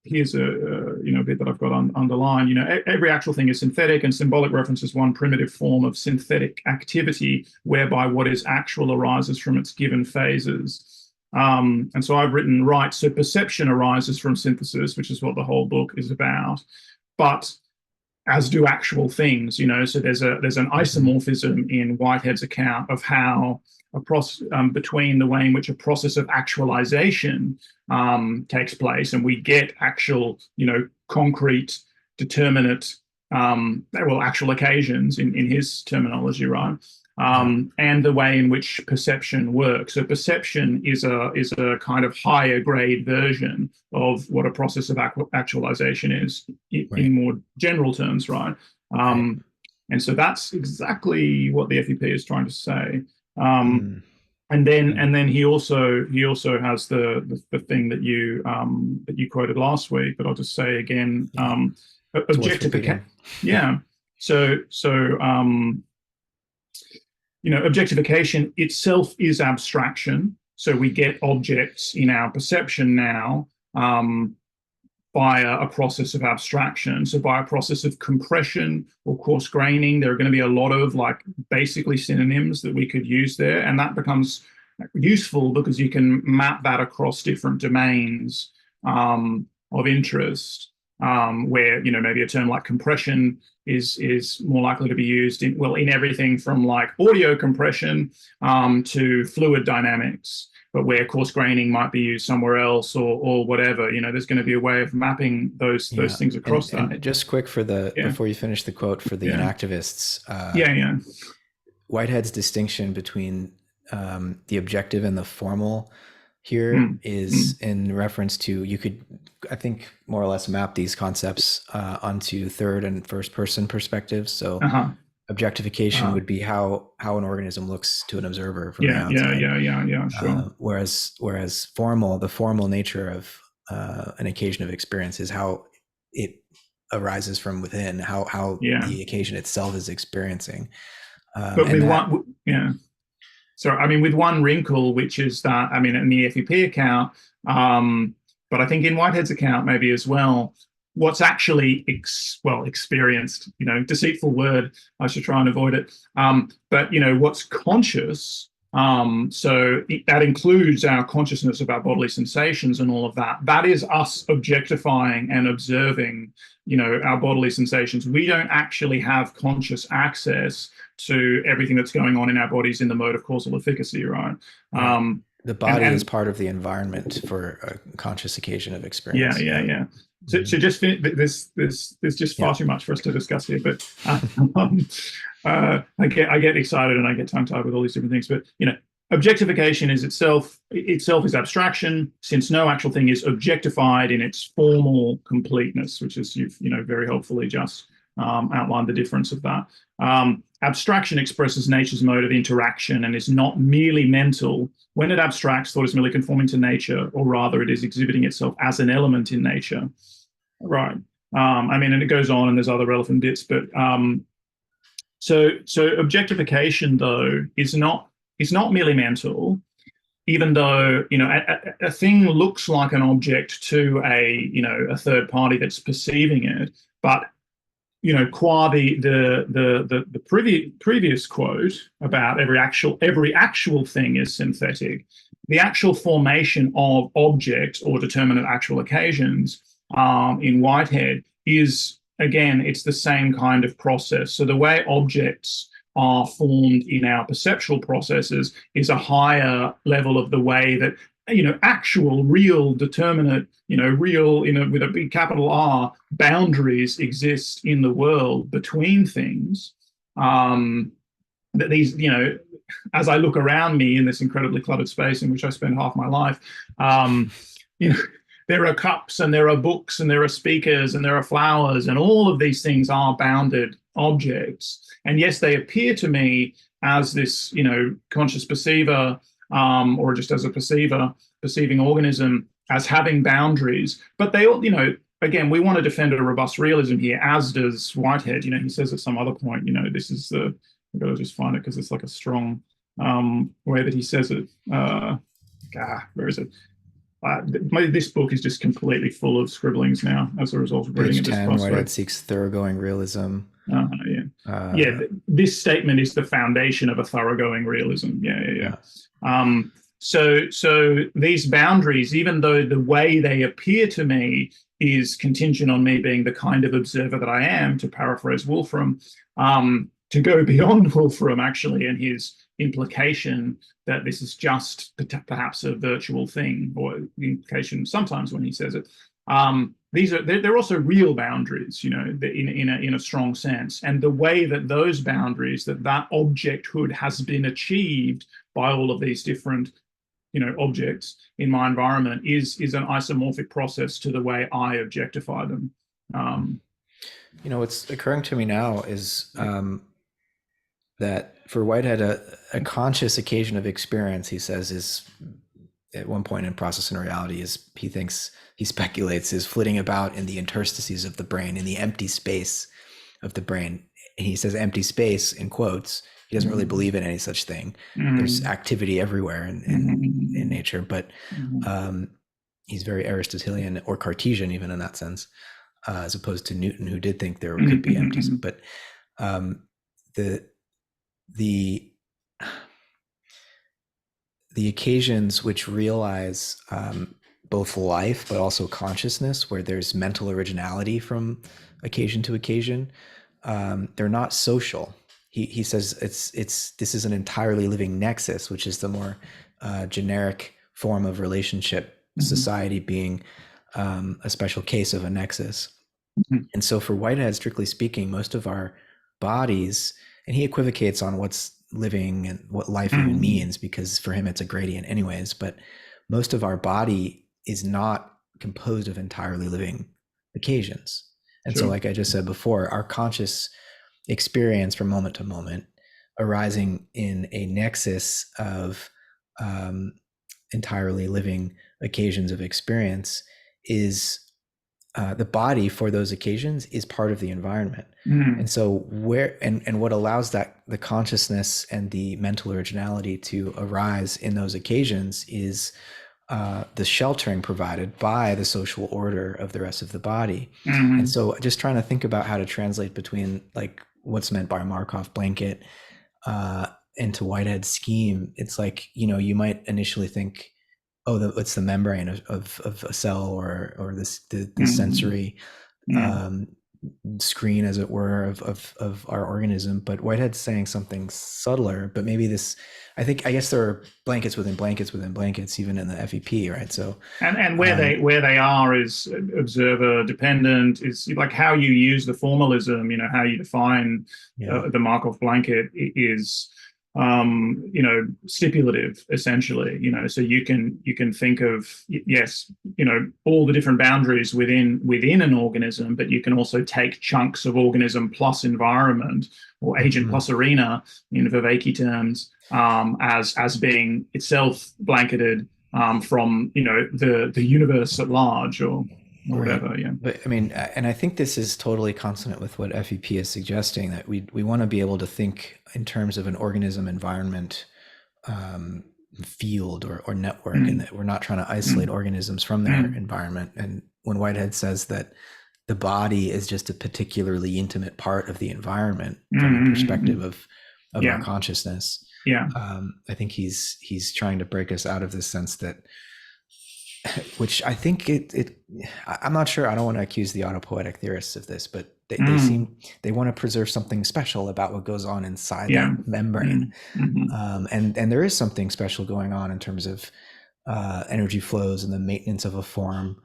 here's a bit that I've got underlined. Every actual thing is synthetic, and symbolic reference is one primitive form of synthetic activity, whereby what is actual arises from its given phases. And so I've written, right, so perception arises from synthesis, which is what the whole book is about, but as do actual things. So there's an Mm-hmm. isomorphism in Whitehead's account of how between the way in which a process of actualization takes place, and we get actual, concrete, determinate, actual occasions in his terminology, right? Yeah. And the way in which perception works. So perception is a kind of higher grade version of what a process of actualization is in Right. more general terms, right? Right. And so that's exactly what the FEP is trying to say. Um, Mm. Mm. and then he also has the thing that you quoted last week, but I'll just say again, Yeah, it's worth objectification. repeating. Yeah. So objectification itself is abstraction. So we get objects in our perception now, via a process of abstraction. So by a process of compression or coarse graining, there are going to be a lot of like basically synonyms that we could use there. And that becomes useful because you can map that across different domains of interest, where, maybe a term like compression is more likely to be used in everything from like audio compression to fluid dynamics, but where coarse graining might be used somewhere else, or whatever. There's going to be a way of mapping those Yeah, things across that. and just quick for the Yeah, before you finish the quote for the yeah, inactivists, yeah, yeah. Whitehead's distinction between the objective and the formal here Mm, is mm, in reference to you could, I think, more or less map these concepts onto third and first person perspectives. So uh-huh. objectification Uh, would be how an organism looks to an observer from the yeah, yeah, outside, yeah, yeah, yeah. Sure. whereas the formal nature of an occasion of experience is how it arises from within, how Yeah, the occasion itself is experiencing, but and with that one, yeah. So, I mean, with one wrinkle, which is that, I mean, in the FEP account, um, but I think in Whitehead's account maybe as well, what's actually experienced, deceitful word, I should try and avoid it. But what's conscious, that includes our consciousness of our bodily sensations and all of that. That is us objectifying and observing, our bodily sensations. We don't actually have conscious access to everything that's going on in our bodies in the mode of causal efficacy, right? yeah, Um, the and body is and part of the environment for a conscious occasion of yeah, experience. yeah, Yeah. yeah. So Mhm. just there's just Yeah. far too much for us to discuss here. But um, I get excited and I get tongue tied with all these different things. But objectification is itself is abstraction, since no actual thing is objectified in its formal completeness, which is you've very helpfully just outlined the difference of that. Abstraction expresses nature's mode of interaction and is not merely mental. When it abstracts, thought is merely conforming to nature, or rather, it is exhibiting itself as an element in nature. Right. I mean, and it goes on, and there's other relevant bits, but so objectification though is not merely mental, even though a thing looks like an object to a third party that's perceiving it, but qua the previous quote about every actual thing is synthetic. The actual formation of objects or determinate actual occasions in Whitehead is, again, it's the same kind of process. So the way objects are formed in our perceptual processes is a higher level of the way that actual, real, determinate, real, with a big capital R, boundaries exist in the world between things. That these, as I look around me in this incredibly cluttered space in which I spend half my life, um, you know, there are cups and there are books and there are speakers and there are flowers, and all of these things are bounded objects. And yes, they appear to me as this, conscious perceiver, or just as a perceiving organism, as having boundaries. But they all, again, we want to defend a robust realism here, as does Whitehead. He says at some other point, this is the, I've got to just find it because it's like a strong way that he says it. Where is it? This book is just completely full of scribblings now as a result of reading Page it this 10, past week. Whitehead seeks thoroughgoing realism. Yeah, yeah. Uh, This statement is the foundation of a thoroughgoing realism. Yeah, yeah, yeah. yeah. So these boundaries, even though the way they appear to me is contingent on me being the kind of observer that I am, to paraphrase Wolfram, to go beyond Wolfram actually and his implication that this is just perhaps a virtual thing, or the implication sometimes when he says it. They're also real boundaries, in a strong sense, and the way that those boundaries, that objecthood has been achieved by all of these different, objects in my environment is an isomorphic process to the way I objectify them. What's occurring to me now is that for Whitehead, a conscious occasion of experience, he says, is at one point in Process and Reality, is he thinks, he speculates, is flitting about in the interstices of the brain, in the empty space of the brain. And he says empty space in quotes. He doesn't really Mm, believe in any such thing. There's mm, activity everywhere in mm, nature, but mm, um, he's very Aristotelian or Cartesian, even in that sense, as opposed to Newton, who did think there could mm, be empty. mm, But um, the the the occasions which realize both life but also consciousness, where there's mental originality from occasion to occasion, they're not social. He says it's this is an entirely living nexus, which is the more generic form of relationship. mm, Society being a special case of a nexus. mm, And so, for Whitehead, strictly speaking, most of our bodies, and he equivocates on what's living and what life even mm. means, because for him it's a gradient, anyways. But most of our body is not composed of entirely living occasions. And so, Sure. like I just said before, our conscious experience from moment to moment arising in a nexus of um, entirely living occasions of experience is the body for those occasions is part of the environment. Mm, And so where and what allows that the consciousness and the mental originality to arise in those occasions is the sheltering provided by the social order of the rest of the body. And mm, so just trying to think about how to translate between like what's meant by Markov blanket uh, into Whitehead's scheme, it's like, you might initially think, oh, it's the membrane of a cell, or this the mm, sensory mm. um, screen, as it were, of our organism. But Whitehead's saying something subtler. But maybe this, I guess there are blankets within blankets within blankets, even in the FEP, right? So, And um, where they are is observer dependent. Is like how you use the formalism. You know how you define yeah. the Markov blanket is stipulative essentially. So you can think of yes, all the different boundaries within an organism, but you can also take chunks of organism plus environment or agent Hmm. plus arena in Vervaeke terms as being itself blanketed from the universe at large or Right. whatever. Yeah. But I mean, and I think this is totally consonant with what FEP is suggesting, that we want to be able to think in terms of an organism environment um, field or network, and Mm, that we're not trying to isolate mm, organisms from their mm, environment. And when Whitehead says that the body is just a particularly intimate part of the environment mm, from the mm, perspective mm. of our Yeah. consciousness, Yeah. I think he's trying to break us out of this sense that, which I think I'm not sure. I don't want to accuse the autopoetic theorists of this, but Mm, they want to preserve something special about what goes on inside yeah. that membrane. Mm, mm, And there is something special going on in terms of energy flows and the maintenance of a form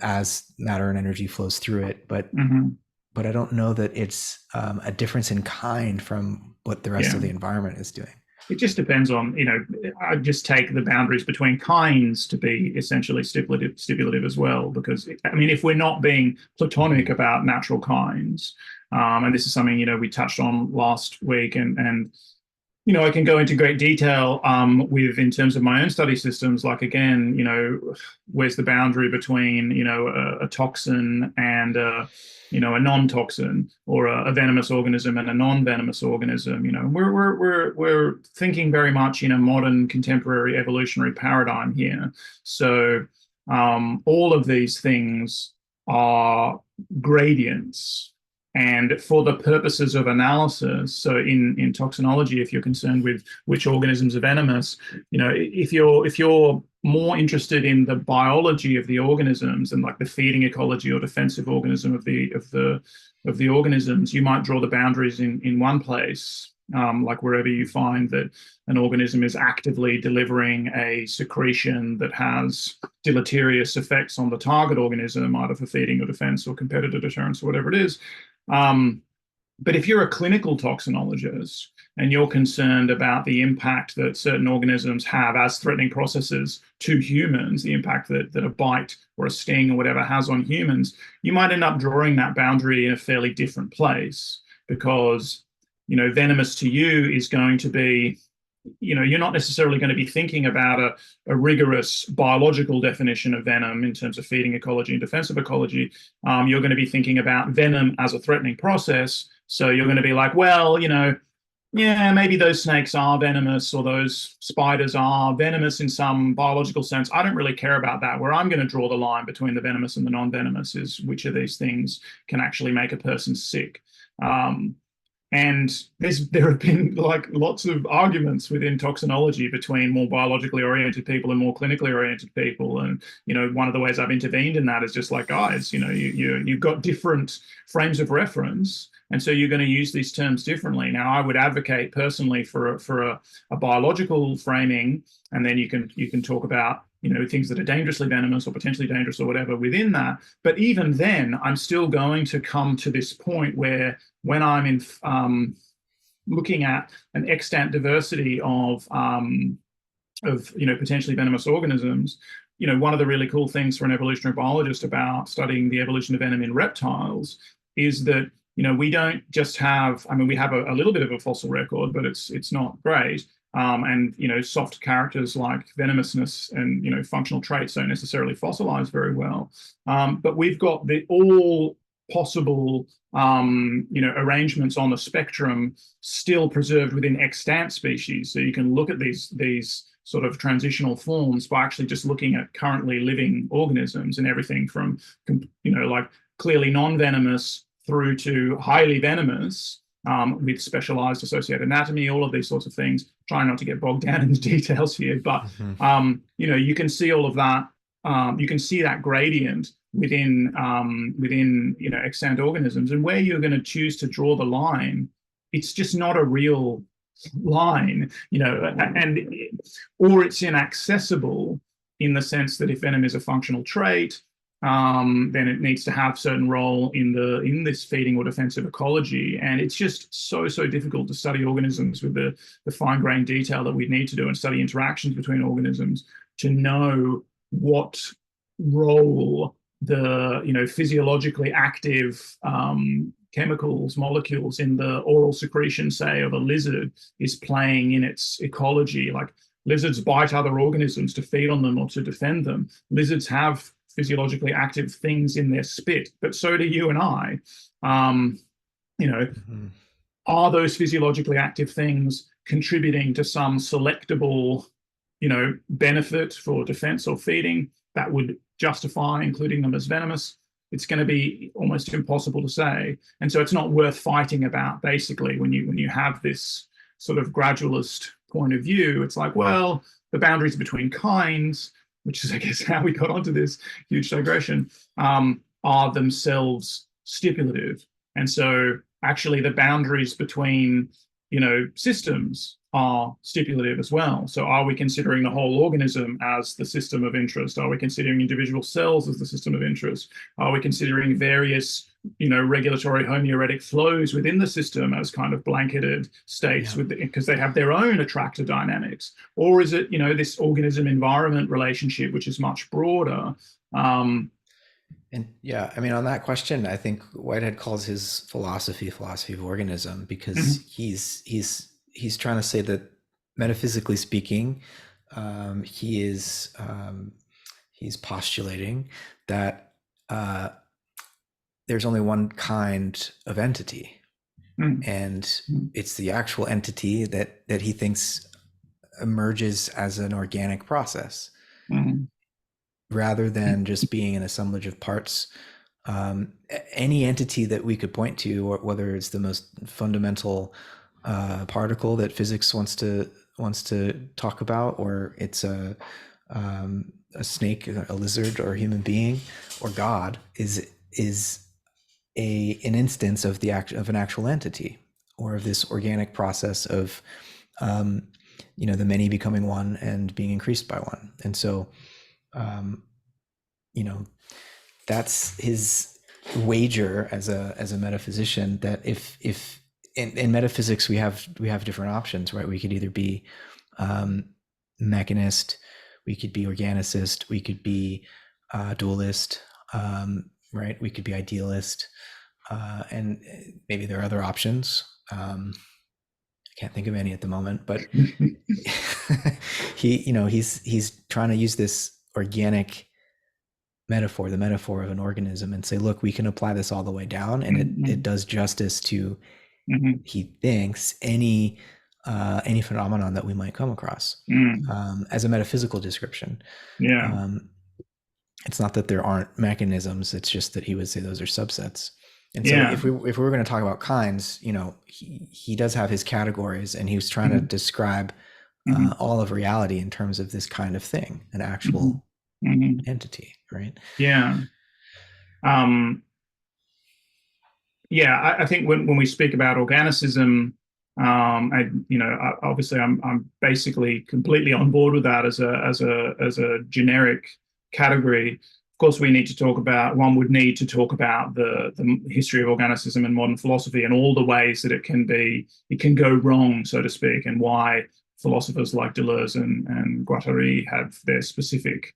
as matter and energy flows through it. mm, But I don't know that it's a difference in kind from what the rest yeah. of the environment is doing. It just depends on, I just take the boundaries between kinds to be essentially stipulative as well. Because, I mean, if we're not being platonic Mhm. about natural kinds, and this is something, we touched on last week, and I can go into great detail with in terms of my own study systems. Like again, where's the boundary between a toxin and a non-toxin, or a venomous organism and a non-venomous organism? We're thinking very much in a modern contemporary evolutionary paradigm here. So all of these things are gradients, and for the purposes of analysis, so in toxinology, if you're concerned with which organisms are venomous, if you're more interested in the biology of the organisms and like the feeding ecology or defensive organism of the organisms, you might draw the boundaries in one place, like wherever you find that an organism is actively delivering a secretion that has deleterious effects on the target organism, either for feeding or defense or competitor deterrence or whatever it is. um, but if you're a clinical toxinologist and you're concerned about the impact that certain organisms have as threatening processes to humans, the impact that a bite or a sting or whatever has on humans, you might end up drawing that boundary in a fairly different place, because venomous to you is going to be, you're not necessarily going to be thinking about a rigorous biological definition of venom in terms of feeding ecology and defensive ecology. You're going to be thinking about venom as a threatening process. So you're going to be like, well, yeah, maybe those snakes are venomous or those spiders are venomous in some biological sense. I don't really care about that. Where I'm going to draw the line between the venomous and the non-venomous is which of these things can actually make a person sick. Um, and there have been like lots of arguments within toxinology between more biologically oriented people and more clinically oriented people. And one of the ways I've intervened in that is just like, guys, you've got different frames of reference, and so you're going to use these terms differently. Now, I would advocate personally for a biological framing, and then you can talk about things that are dangerously venomous or potentially dangerous or whatever within that. But even then, I'm still going to come to this point where when I'm in looking at an extant diversity of potentially venomous organisms, one of the really cool things for an evolutionary biologist about studying the evolution of venom in reptiles is that we don't just have, I mean, we have a little bit of a fossil record, but it's not great. And soft characters like venomousness and functional traits don't necessarily fossilize very well. But we've got the all possible arrangements on the spectrum still preserved within extant species. So you can look at these sort of transitional forms by actually just looking at currently living organisms, and everything from like clearly non-venomous through to highly venomous, with specialized associated anatomy, all of these sorts of things. Trying not to get bogged down in the details here, but Mm-hmm. you can see all of that. You can see that gradient within extant organisms, and where you're going to choose to draw the line, it's just not a real line, and or it's inaccessible in the sense that if venom is a functional trait, then it needs to have certain role in this feeding or defensive ecology, and it's just so difficult to study organisms with the fine-grained detail that we need to do, and study interactions between organisms to know what role the physiologically active chemicals, molecules in the oral secretion, say, of a lizard is playing in its ecology. Like lizards bite other organisms to feed on them or to defend them. Lizards have physiologically active things in their spit, but so do you and I. Um, you know, Mm-hmm. are those physiologically active things contributing to some selectable, benefit for defense or feeding that would justify including them as venomous? It's going to be almost impossible to say, and so it's not worth fighting about. Basically, when you have this sort of gradualist point of view, it's like, well, the boundaries between kinds, which is, I guess, how we got onto this huge digression, are themselves stipulative, and so actually the boundaries between systems are stipulative as well. So are we considering the whole organism as the system of interest? Are we considering individual cells as the system of interest? Are we considering various regulatory homeoretic flows within the system as kind of blanketed states Yeah. because they have their own attractor dynamics? Or is it this organism environment relationship, which is much broader? And yeah, I mean, on that question, I think Whitehead calls his philosophy of organism, because Mhm, he's trying to say that, metaphysically speaking, he's postulating that there's only one kind of entity, mhm, and mhm, it's the actual entity that he thinks emerges as an organic process, mhm, rather than just being an assemblage of parts. Any entity that we could point to, or whether it's the most fundamental particle that physics wants to talk about, or it's a snake, a lizard, or a human being, or God, is an instance of an actual entity, or of this organic process of um, the many becoming one and being increased by one. And so um, you know that's his wager as a metaphysician, that if in metaphysics we have different options, right? We could either be um, mechanist, we could be organicist, we could be dualist, right? We could be idealist, and maybe there are other options. I can't think of any at the moment, but he's trying to use this organic metaphor, the metaphor of an organism, and say, look, we can apply this all the way down, and it Mhm, does justice to, mhm, he thinks, any phenomenon that we might come across, mm. as a metaphysical description. Yeah. Um, it's not that there aren't mechanisms; it's just that he would say those are subsets. And so, Yeah. if we were going to talk about kinds, he does have his categories, and he was trying to Mhm, describe mhm, all of reality in terms of this kind of thing, an mhm, actual mhm. entity, right? Yeah. Um, yeah, I think when we speak about organicism, obviously I'm basically completely on board with that as a generic category. Of course, we need to talk about one would need to talk about the history of organicism and modern philosophy and all the ways that it can go wrong, so to speak, and why philosophers like Deleuze and Guattari have their specific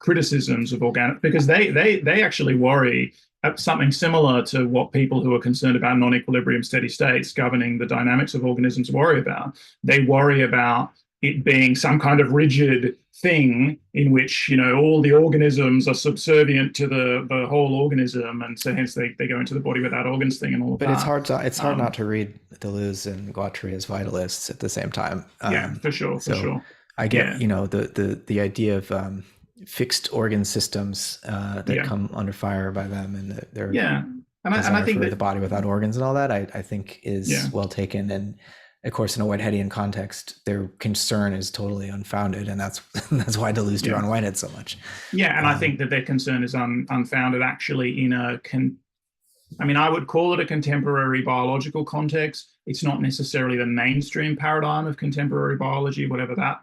criticisms of organic because they actually worry something similar to what people who are concerned about non-equilibrium steady states governing the dynamics of organisms worry about. They worry about it being some kind of rigid thing in which all the organisms are subservient to the whole organism, and so hence they go into the body without organs thing and all of But that. it's hard not to read Deleuze and Guattari as vitalists at the same time. Yeah, for sure, for So sure. I get, Yeah, the idea of fixed organ systems that yeah, come under fire by them, and their yeah. And I desire think for that the body without organs and all that, I think yeah, is well taken. And of course, in a Whiteheadian context, their concern is totally unfounded, and that's that's why Deleuze drew yeah. on Whitehead so much. Yeah, and I think that their concern is unfounded actually in I mean, I would call it a contemporary biological context. It's not necessarily the mainstream paradigm of contemporary biology, whatever that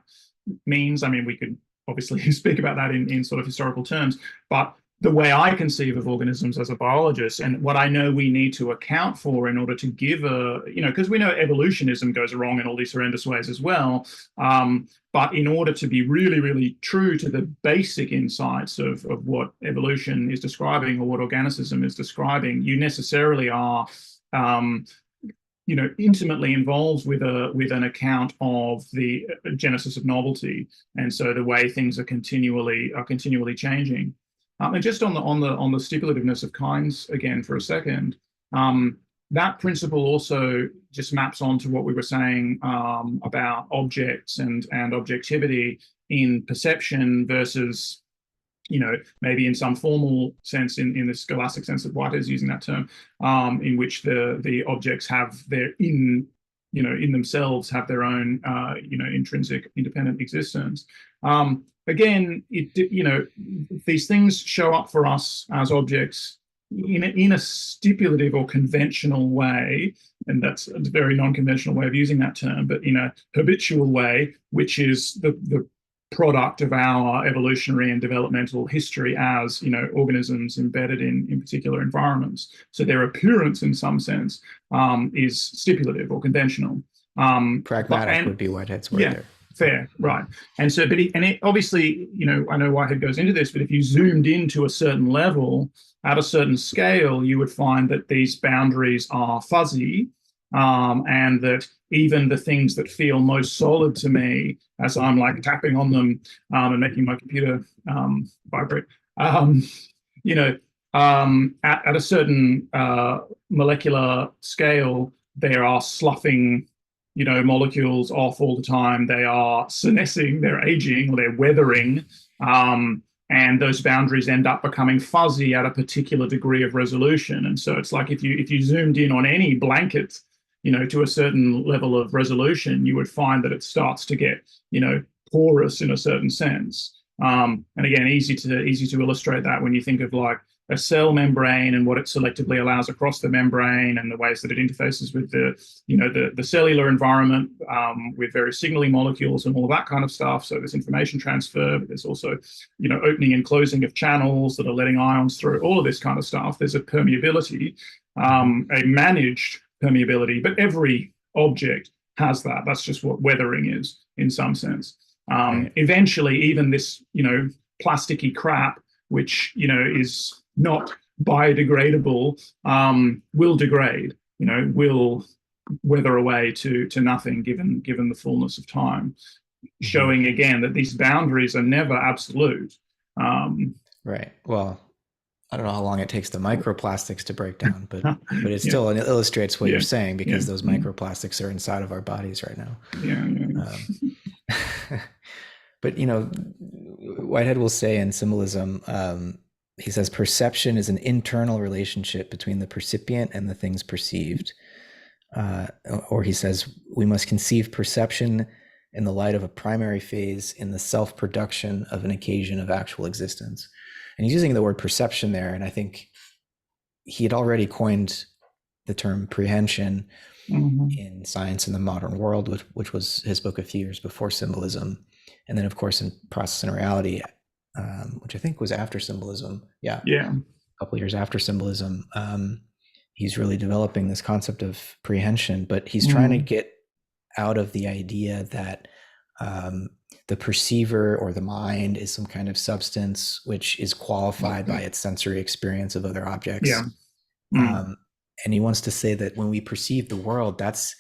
means. I mean, we could obviously speak about that in sort of historical terms, but the way I conceive of organisms as a biologist and what I know we need to account for in order to give because we know evolutionism goes wrong in all these horrendous ways as well. But in order to be really, really true to the basic insights of what evolution is describing or what organicism is describing, you necessarily are um, intimately involved with an account of the genesis of novelty, and so the way things are continually changing. And just on the stipulativeness of kinds again for a second, um, that principle also just maps onto what we were saying about objects and objectivity in perception versus maybe in some formal sense, in the scholastic sense that Whitehead is using that term, in which the objects have in themselves have their own, intrinsic independent existence. Again, these things show up for us as objects in a stipulative or conventional way, and that's a very non-conventional way of using that term, but in a habitual way, which is the product of our evolutionary and developmental history as organisms embedded in particular environments. So their appearance, in some sense, is stipulative or conventional. But pragmatic and would be Whitehead's word Yeah, there. fair, right. And so, obviously, I know Whitehead goes into this, but if you zoomed into a certain level at a certain scale, you would find that these boundaries are fuzzy, and that even the things that feel most solid to me, as I'm like tapping on them and making my computer vibrate, um, you know, at a certain molecular scale, they are sloughing molecules off all the time. They are senescing, they're aging, they're weathering, and those boundaries end up becoming fuzzy at a particular degree of resolution. And so it's like if you zoomed in on any blanket, to a certain level of resolution, you would find that it starts to get, porous in a certain sense. And again, easy to illustrate that when you think of like a cell membrane and what it selectively allows across the membrane and the ways that it interfaces with the cellular environment, with various signaling molecules and all of that kind of stuff. So there's information transfer, but there's also opening and closing of channels that are letting ions through, all of this kind of stuff. There's a permeability, Mm-hmm. a managed permeability, but every object has that. That's just what weathering is in some sense. Right. Eventually, even this plasticky crap, which is not biodegradable, will degrade. Will wither away to nothing given the fullness of time, Hmm. showing again that these boundaries are never absolute. Um, Right. Well, I don't know how long it takes the microplastics to break down, but it yeah, still it illustrates what you're yeah, saying yeah, because those microplastics are inside of our bodies right now. yeah, yeah. Um, but Whitehead will say in symbolism, he says perception is an internal relationship between the percipient and the things perceived. Uh, or he says we must conceive perception in the light of a primary phase in the self-production of an occasion of actual existence. And he's using the word perception there, and I think he had already coined the term prehension Mm-hmm. in Science in the Modern World, which was his book a few years before symbolism. And then, of course, in Process and Reality, which I think was after symbolism. Yeah, Yeah. a couple of years after symbolism. He's really developing this concept of prehension, but he's trying to Mm. get out of the idea that um, the perceiver or the mind is some kind of substance which is qualified by its sensory experience of other Yeah. objects. Mm. Um, and he wants to say that when we perceive the world, that's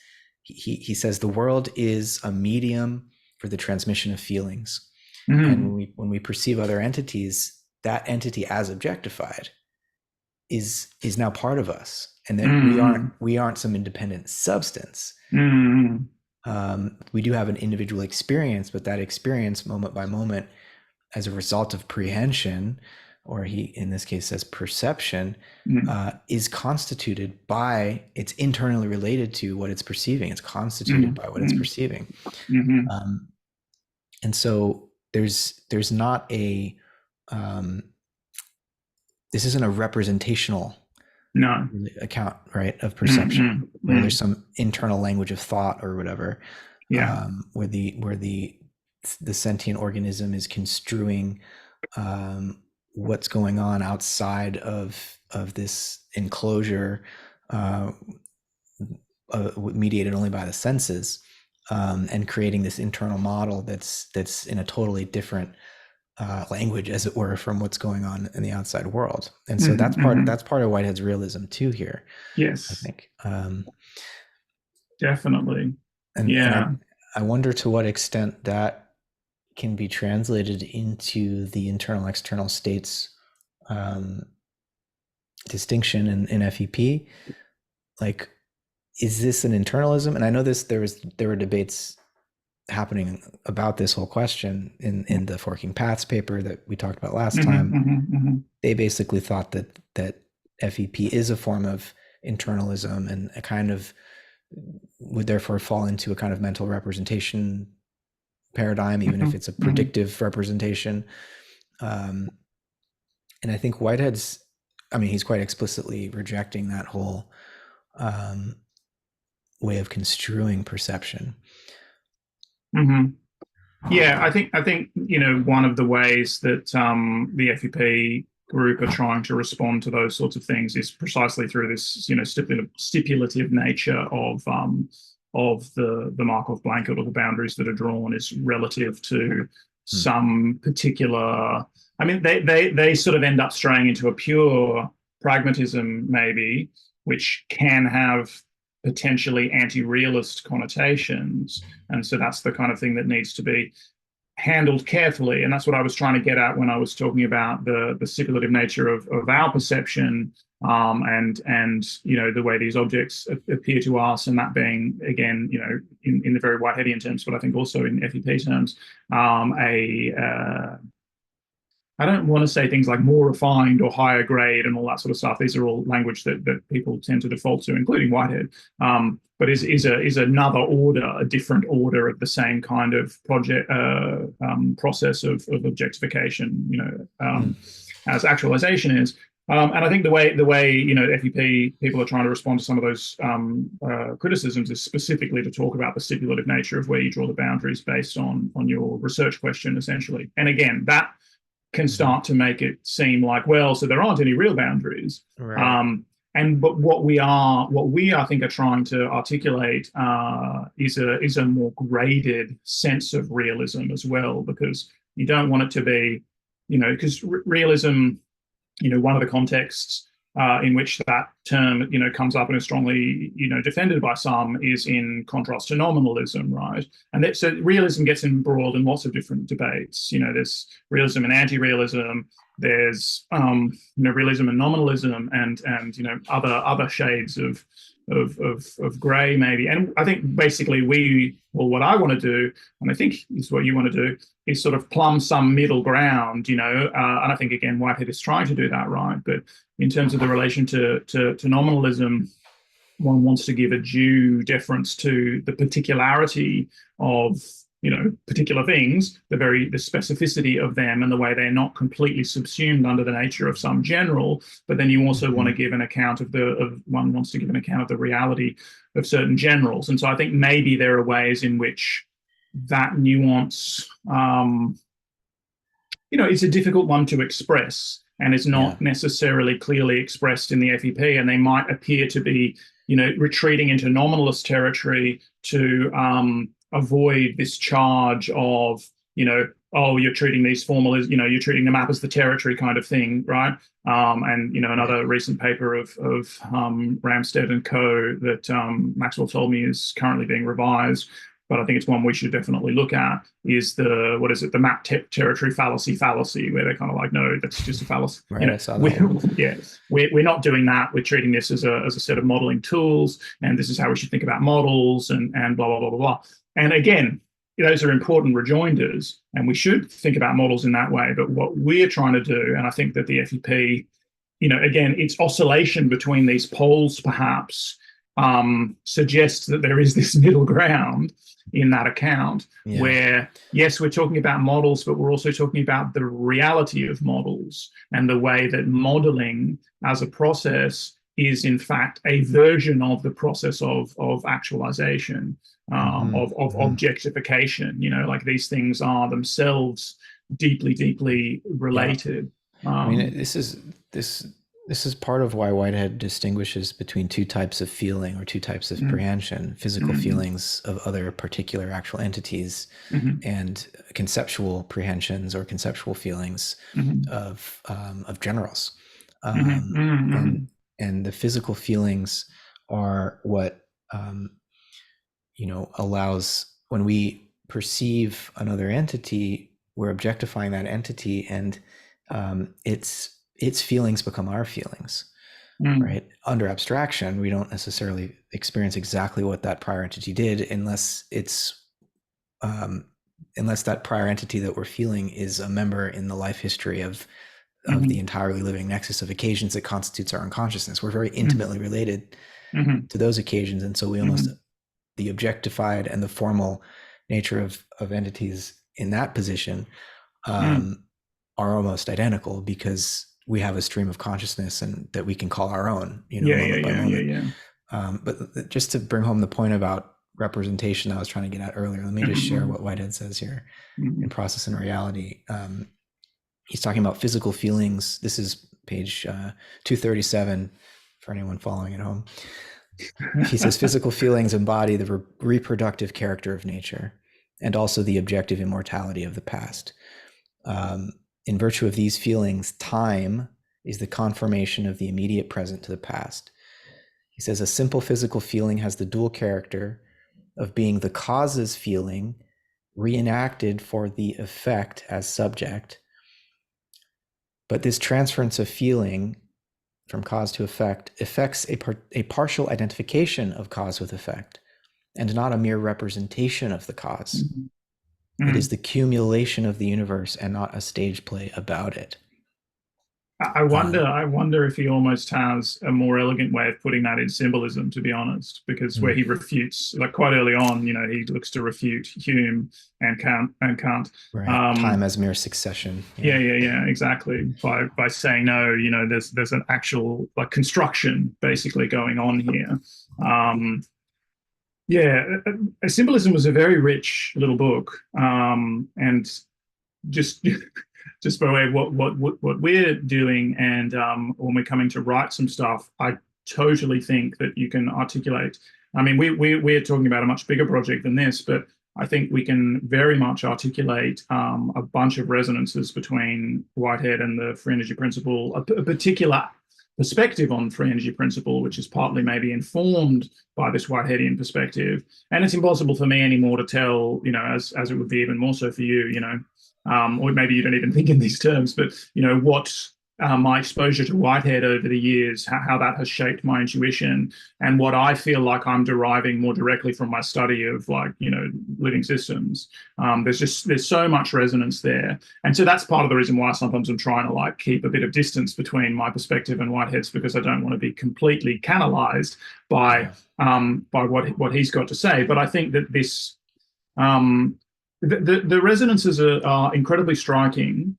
he says the world is a medium for the transmission of feelings. And Mm. when we perceive other entities, that entity as objectified is now part of us, and that Mm. we aren't some independent substance. Mm. We do have an individual experience, but that experience, moment by moment, as a result of prehension, or he in this case says perception, Mm. is constituted by, it's internally related to what it's perceiving. It's constituted Mm. by what it's Mm. perceiving. Mm. Um, and so there's not a um, this isn't a representational No. account, right, of Mm. perception, Mm. where there's Mm. some internal language of thought or whatever, Yeah. where the sentient organism is construing what's going on outside of this enclosure, uh, mediated only by the senses, and creating this internal model that's in a totally different language, as it were, from what's going on in the outside world. And so Mm. Mm. that's part of Whitehead's realism too here, I Yes. think. Definitely. And Yeah. I wonder to what extent that can be translated into the internal external states um, distinction in FEP. Like, is this an internalism? And I know there were debates happening about this whole question in the Forking Paths paper that we talked about last Mm. time. Mm. Mm. They basically thought that FEP is a form of internalism and a kind of would therefore fall into a kind of mental representation paradigm, even if Mm. it's a Mm. predictive representation. Um, and I think Whitehead's, I mean, he's quite explicitly rejecting that whole um, way of construing perception. Mm. Yeah, I think one of the ways that the FEP group are trying to respond to those sorts of things is precisely through this stipulative nature of the Markov blanket or the boundaries that are drawn is relative to Hmm. some particular. I mean, they sort of end up straying into a pure pragmatism maybe, which can have potentially anti-realist connotations, and so that's the kind of thing that needs to be handled carefully. And that's what I was trying to get at when I was talking about the stipulative nature of our perception, and the way these objects appear to us, and that being again in the very Whiteheadian terms, but I think also in FEP terms, a I don't want to say things like more refined or higher grade and all that sort of stuff. These are all language that people tend to default to, including Whitehead. But is another order, a different order of the same kind of project process of objectification, Hmm. as actualization is. And I think the way FEP people are trying to respond to some of those criticisms is specifically to talk about the stipulative nature of where you draw the boundaries based on your research question, essentially. And again, that can Mhm. start to make it seem like, well, so there aren't any real boundaries. Right. But what we I think are trying to articulate is a more graded sense of realism as well, because you don't want it to be, because realism, one of the contexts in which that term, comes up and is strongly, defended by some, is in contrast to nominalism, right? And so realism gets embroiled in lots of different debates. There's realism and anti-realism. There's realism and nominalism, and other shades of grey maybe. And I think basically what I want to do, and I think is what you want to do, is sort of plumb some middle ground, and I think again Whitehead is trying to do that, right? But in terms of the relation to nominalism, one wants to give a due deference to the particularity of particular things, the specificity of them, and the way they're not completely subsumed under the nature of some general. But then you also want to give an account one wants to give an account of the reality of certain generals. And so I think maybe there are ways in which that nuance, it's a difficult one to express, and it's not necessarily clearly expressed in the FEP, and they might appear to be, retreating into nominalist territory to avoid this charge of, oh, you're treating these formal as, you're treating the map as the territory kind of thing, right? And another recent paper of Ramstead and co. that Maxwell told me is currently being revised, but I think it's one we should definitely look at, is the map territory fallacy, where they're kind of like, no, that's just a fallacy. Right, I saw that. We're not doing that. We're treating this as a set of modeling tools, and this is how we should think about models, and blah, blah, blah, blah, blah. And again, those are important rejoinders, and we should think about models in that way. But what we're trying to do, and I think that the FEP, again, its oscillation between these poles perhaps suggests that there is this middle ground in that account where, yes, we're talking about models, but we're also talking about the reality of models and the way that modeling as a process is in fact a version of the process of actualization, of objectification. Like these things are themselves deeply related. I mean, this is part of why Whitehead distinguishes between two types of feeling or two types of prehension: physical feelings of other particular actual entities, and conceptual prehensions or conceptual feelings of generals. And the physical feelings are what allows, when we perceive another entity, we're objectifying that entity, and its feelings become our feelings, right? Under abstraction, we don't necessarily experience exactly what that prior entity did, unless that prior entity that we're feeling is a member in the life history of the entirely living nexus of occasions that constitutes our unconsciousness. We're very intimately related to those occasions, and so we almost the objectified and the formal nature of entities in that position are almost identical, because we have a stream of consciousness and that we can call our own, moment by moment. But just to bring home the point about representation I was trying to get at earlier, let me just share what Whitehead says here in Process and Reality. He's talking about physical feelings. This is page 237 for anyone following at home. He says physical feelings embody the reproductive character of nature and also the objective immortality of the past. In virtue of these feelings, time is the confirmation of the immediate present to the past. He says a simple physical feeling has the dual character of being the cause's feeling reenacted for the effect as subject. But this transference of feeling from cause to effect affects a partial identification of cause with effect, and not a mere representation of the cause. It is the cumulation of the universe and not a stage play about it. I wonder if he almost has a more elegant way of putting that in symbolism, to be honest, because where he refutes, like quite early on, he looks to refute Hume and Kant. Right. Time as mere succession. Yeah, exactly. By saying no, there's an actual like construction basically going on here. Symbolism was a very rich little book, and just by way of what we're doing, and when we're coming to write some stuff, I totally think that you can articulate. I mean, we're talking about a much bigger project than this, but I think we can very much articulate a bunch of resonances between Whitehead and the free energy principle, a particular perspective on free energy principle, which is partly maybe informed by this Whiteheadian perspective. And it's impossible for me anymore to tell, as it would be even more so for you, or maybe you don't even think in these terms, but what my exposure to Whitehead over the years, how that has shaped my intuition, and what I feel like I'm deriving more directly from my study of living systems. There's so much resonance there, and so that's part of the reason why sometimes I'm trying to keep a bit of distance between my perspective and Whitehead's, because I don't want to be completely canalized by what he's got to say. But I think that this the resonances are incredibly striking.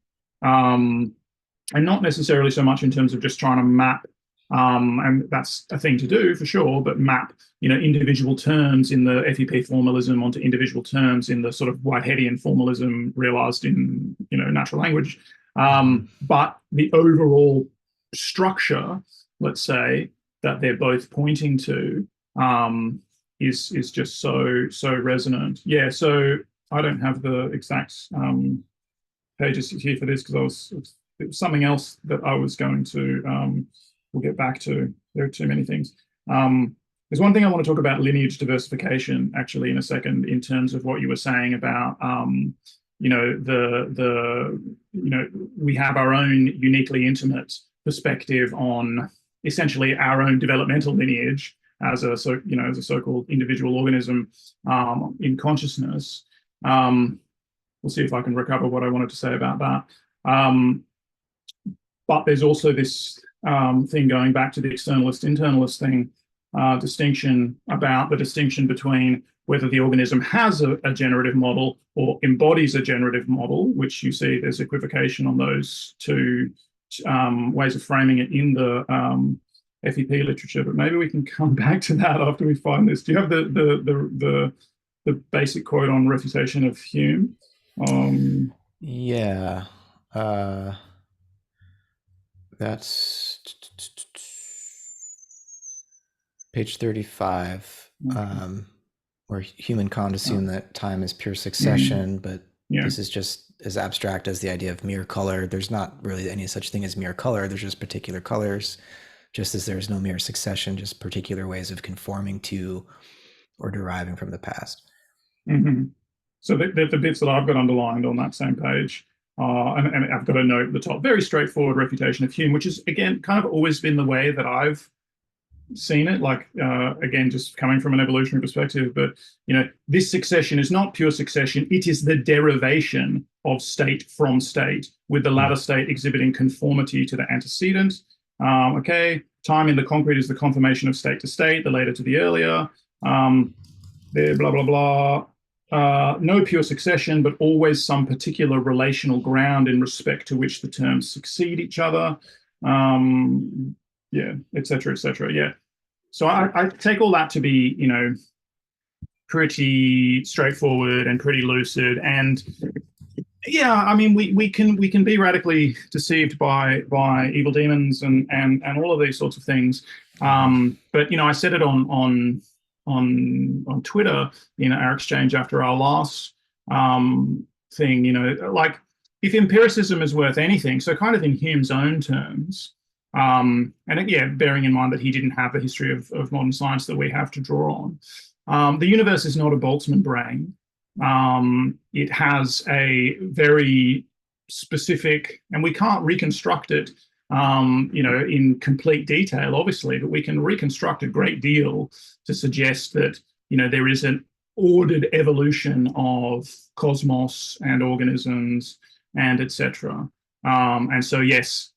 And not necessarily so much in terms of just trying to map, and that's a thing to do for sure, but map, individual terms in the FEP formalism onto individual terms in the sort of Whiteheadian formalism realized in, natural language. But the overall structure, let's say, that they're both pointing to is just so resonant. Yeah, so I don't have the exact pages here for this because it was something else that I was going to, we'll get back to. There are too many things. There's one thing I want to talk about lineage diversification actually in a second, in terms of what you were saying about, we have our own uniquely intimate perspective on essentially our own developmental lineage as a so-called individual organism in consciousness. We'll see if I can recover what I wanted to say about that. But there's also this thing going back to the externalist-internalist thing, distinction between whether the organism has a generative model or embodies a generative model, which you see there's equivocation on those two ways of framing it in the FEP literature. But maybe we can come back to that after we find this. Do you have the basic quote on refutation of Hume? Yeah. That's page 35, where Hume and Kant assume that time is pure succession, but this is just as abstract as the idea of mere color. There's not really any such thing as mere color. There's just particular colors, just as there's no mere succession, just particular ways of conforming to or deriving from the past. So the bits that I've got underlined on that same page, and I've got a note at the top, very straightforward refutation of Hume, which is, again, kind of always been the way that I've seen it, again, just coming from an evolutionary perspective. But, this succession is not pure succession. It is the derivation of state from state, with the latter state exhibiting conformity to the antecedent. Time in the concrete is the conformation of state to state, the later to the earlier. Blah, blah, blah. No pure succession, but always some particular relational ground in respect to which the terms succeed each other, et cetera, et cetera. Yeah. So I take all that to be, pretty straightforward and pretty lucid. And yeah, I mean, we can be radically deceived by evil demons and all of these sorts of things. But I said it on Twitter in our exchange after our last thing, if empiricism is worth anything, so kind of in Hume's own terms, and bearing in mind that he didn't have the history of modern science that we have to draw on, the universe is not a Boltzmann brain. It has a very specific, and we can't reconstruct it in complete detail, obviously, but we can reconstruct a great deal to suggest that, there is an ordered evolution of cosmos and organisms and etc. And so, yes,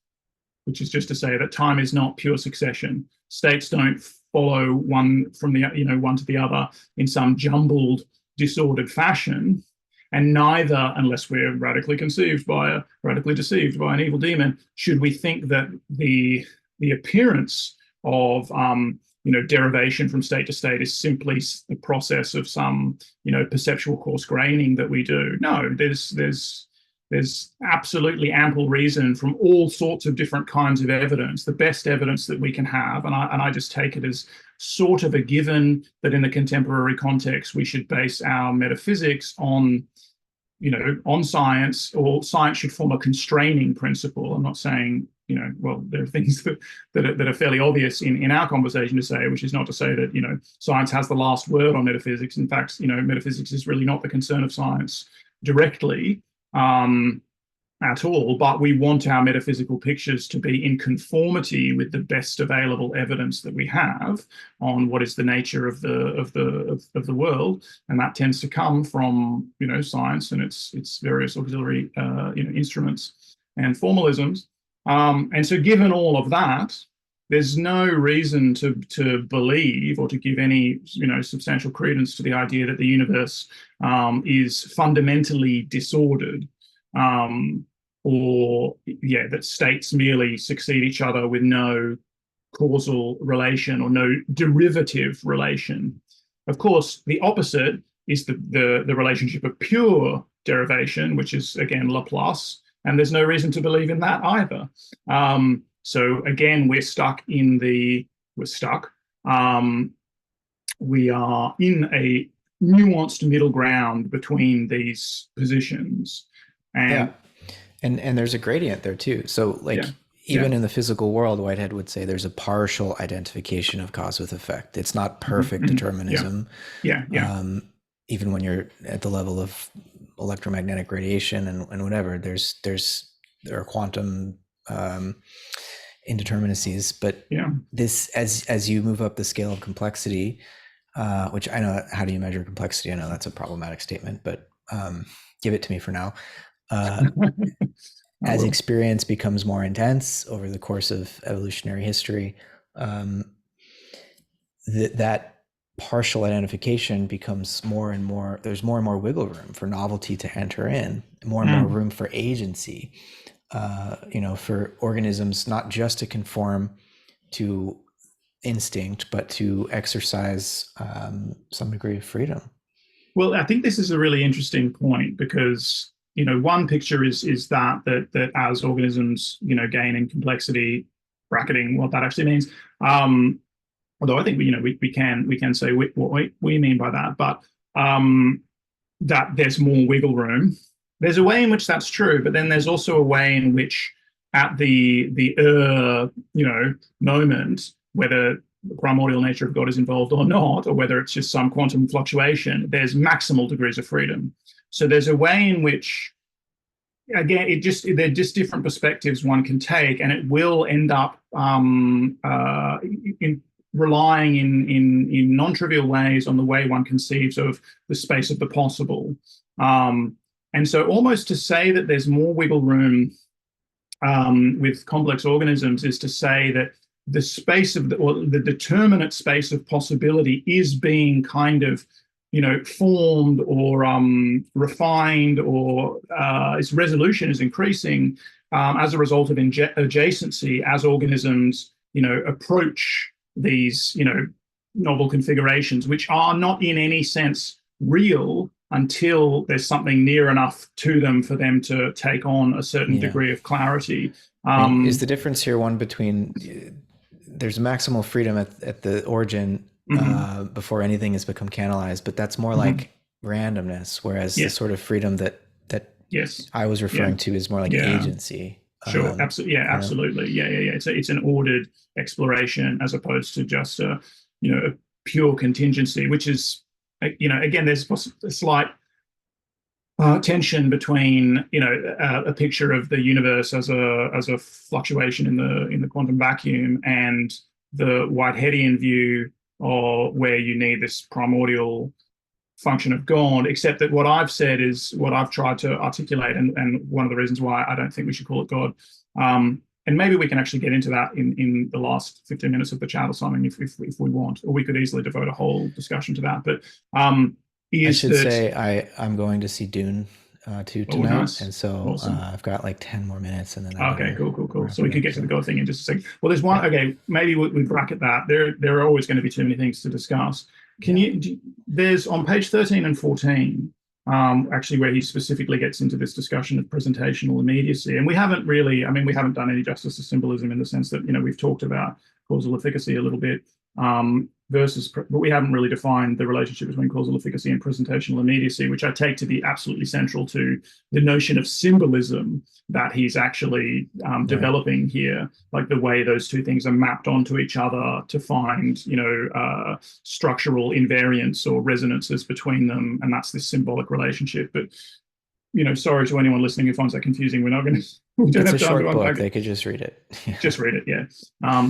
which is just to say that time is not pure succession. States don't follow one from the, one to the other in some jumbled, disordered fashion. And neither, unless we're radically deceived by an evil demon, should we think that the appearance of derivation from state to state is simply the process of some perceptual coarse graining that we do. No, there's absolutely ample reason from all sorts of different kinds of evidence, the best evidence that we can have, and I just take it as sort of a given that in the contemporary context we should base our metaphysics on science, or science should form a constraining principle. I'm not saying well, there are things that are fairly obvious in our conversation to say, which is not to say that, science has the last word on metaphysics. In fact, metaphysics is really not the concern of science directly. At all, but we want our metaphysical pictures to be in conformity with the best available evidence that we have on what is the nature of the world, and that tends to come from science and its various auxiliary instruments and formalisms. And so, given all of that, there's no reason to believe or to give any substantial credence to the idea that the universe is fundamentally disordered. Or that states merely succeed each other with no causal relation or no derivative relation. Of course, the opposite is the relationship of pure derivation, which is again Laplace, and there's no reason to believe in that either. So again, we're stuck. We are in a nuanced middle ground between these positions, and Yeah. And there's a gradient there too. So like yeah, even in the physical world, Whitehead would say there's a partial identification of cause with effect. It's not perfect mm-hmm. determinism. Yeah. Even when you're at the level of electromagnetic radiation and whatever, there are quantum indeterminacies. But this, as you move up the scale of complexity, which I know, how do you measure complexity? I know that's a problematic statement, but give it to me for now. As experience becomes more intense over the course of evolutionary history, that partial identification becomes more and more, there's more and more wiggle room for novelty to enter in, more and more room for agency, for organisms, not just to conform to instinct, but to exercise some degree of freedom. Well, I think this is a really interesting point because one picture is that as organisms gain in complexity, bracketing what that actually means. Although I think we can say what we mean by that, but that there's more wiggle room. There's a way in which that's true, but then there's also a way in which at the moment, whether the primordial nature of God is involved or not, or whether it's just some quantum fluctuation, there's maximal degrees of freedom. So there's a way in which, again, they're just different perspectives one can take, and it will end up relying in non-trivial ways on the way one conceives of the space of the possible. And so almost to say that there's more wiggle room with complex organisms is to say that the space of or the determinate space of possibility is being kind of formed or refined, or its resolution is increasing as a result of adjacency as organisms approach these novel configurations, which are not in any sense real until there's something near enough to them for them to take on a certain degree of clarity. Is the difference here one between there's maximal freedom at the origin before anything has become canalized, but that's more like randomness, whereas the sort of freedom that I was referring to is more like agency. Sure, absolutely, absolutely, yeah. It's an ordered exploration as opposed to just a pure contingency, which is again, there's a slight tension between a picture of the universe as a fluctuation in the quantum vacuum and the Whiteheadian view, or where you need this primordial function of God, except that what I've said is what I've tried to articulate, and one of the reasons why I don't think we should call it God. And maybe we can actually get into that in the last 15 minutes of the chat or something if we want, or we could easily devote a whole discussion to that. But I should say I'm going to see Dune tonight, nice. and so Awesome. I've got like 10 more minutes, and then cool. So we could get to the God thing in just a second. Well, there's one. Okay, maybe we bracket that. There are always going to be too many things to discuss. There's on page 13 and 14, actually, where he specifically gets into this discussion of presentational immediacy. And we haven't done any justice to symbolism in the sense that, we've talked about causal efficacy a little bit. versus, but we haven't really defined the relationship between causal efficacy and presentational immediacy, which I take to be absolutely central to the notion of symbolism that he's actually Right. developing here, like the way those two things are mapped onto each other to find, structural invariants or resonances between them, and that's this symbolic relationship. But sorry to anyone listening who finds that confusing. We're not going to, we don't It's a have time to short book. unpack it. They could just read it. Just read it. Yeah,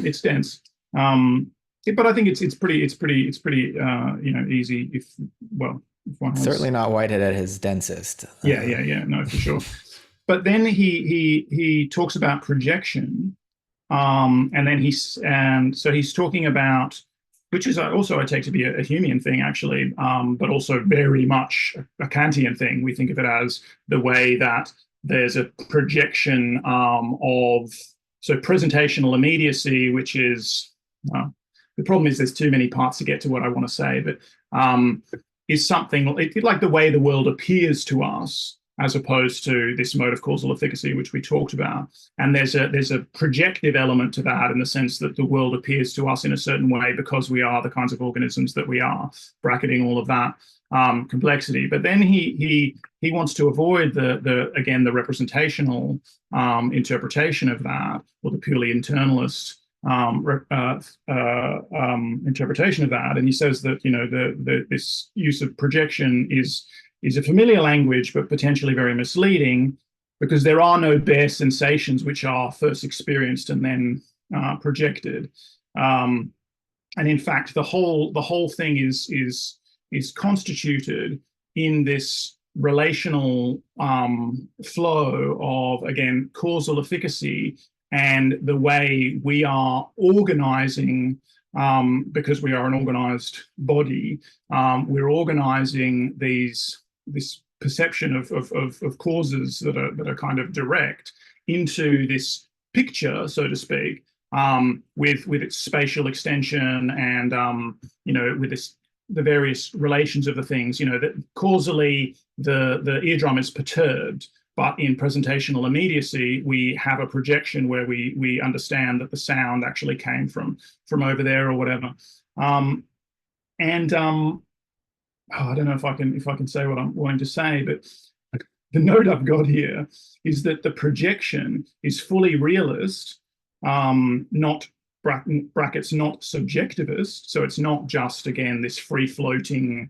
it's dense. But I think it's pretty easy if, well, if one has. Certainly not Whitehead at his densest. Yeah, no, for sure. But then he talks about projection, and then so he's talking about, which is also I take to be a Humean thing actually, but also very much a Kantian thing. We think of it as the way that there's a projection of, so presentational immediacy, which is, the problem is there's too many parts to get to what I want to say, but is something like the way the world appears to us, as opposed to this mode of causal efficacy, which we talked about. And there's a projective element to that, in the sense that the world appears to us in a certain way because we are the kinds of organisms that we are, bracketing all of that complexity. But then he wants to avoid the representational interpretation of that, or the purely internalist interpretation of that. And he says that this use of projection is a familiar language, but potentially very misleading, because there are no bare sensations which are first experienced and then projected. And in fact, the whole thing is constituted in this relational flow of, again, causal efficacy, and the way we are organizing, because we are an organized body, we're organizing this perception of causes that are kind of direct into this picture, so to speak, with its spatial extension, and with the various relations of the things. That causally the eardrum is perturbed, but in presentational immediacy, we have a projection where we understand that the sound actually came from over there or whatever. I don't know if I can say what I'm wanting to say, but the note I've got here is that the projection is fully realist, not brackets, not subjectivist. So it's not just, again, this free floating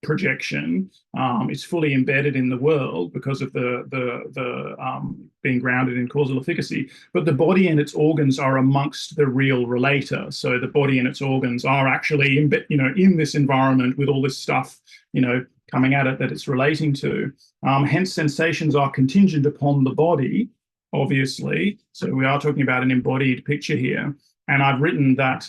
projection. It's fully embedded in the world because of the being grounded in causal efficacy. But the body and its organs are amongst the real relator. So the body and its organs are actually in this environment with all this stuff coming at it that it's relating to. Hence, sensations are contingent upon the body, obviously. So we are talking about an embodied picture here. And I've written that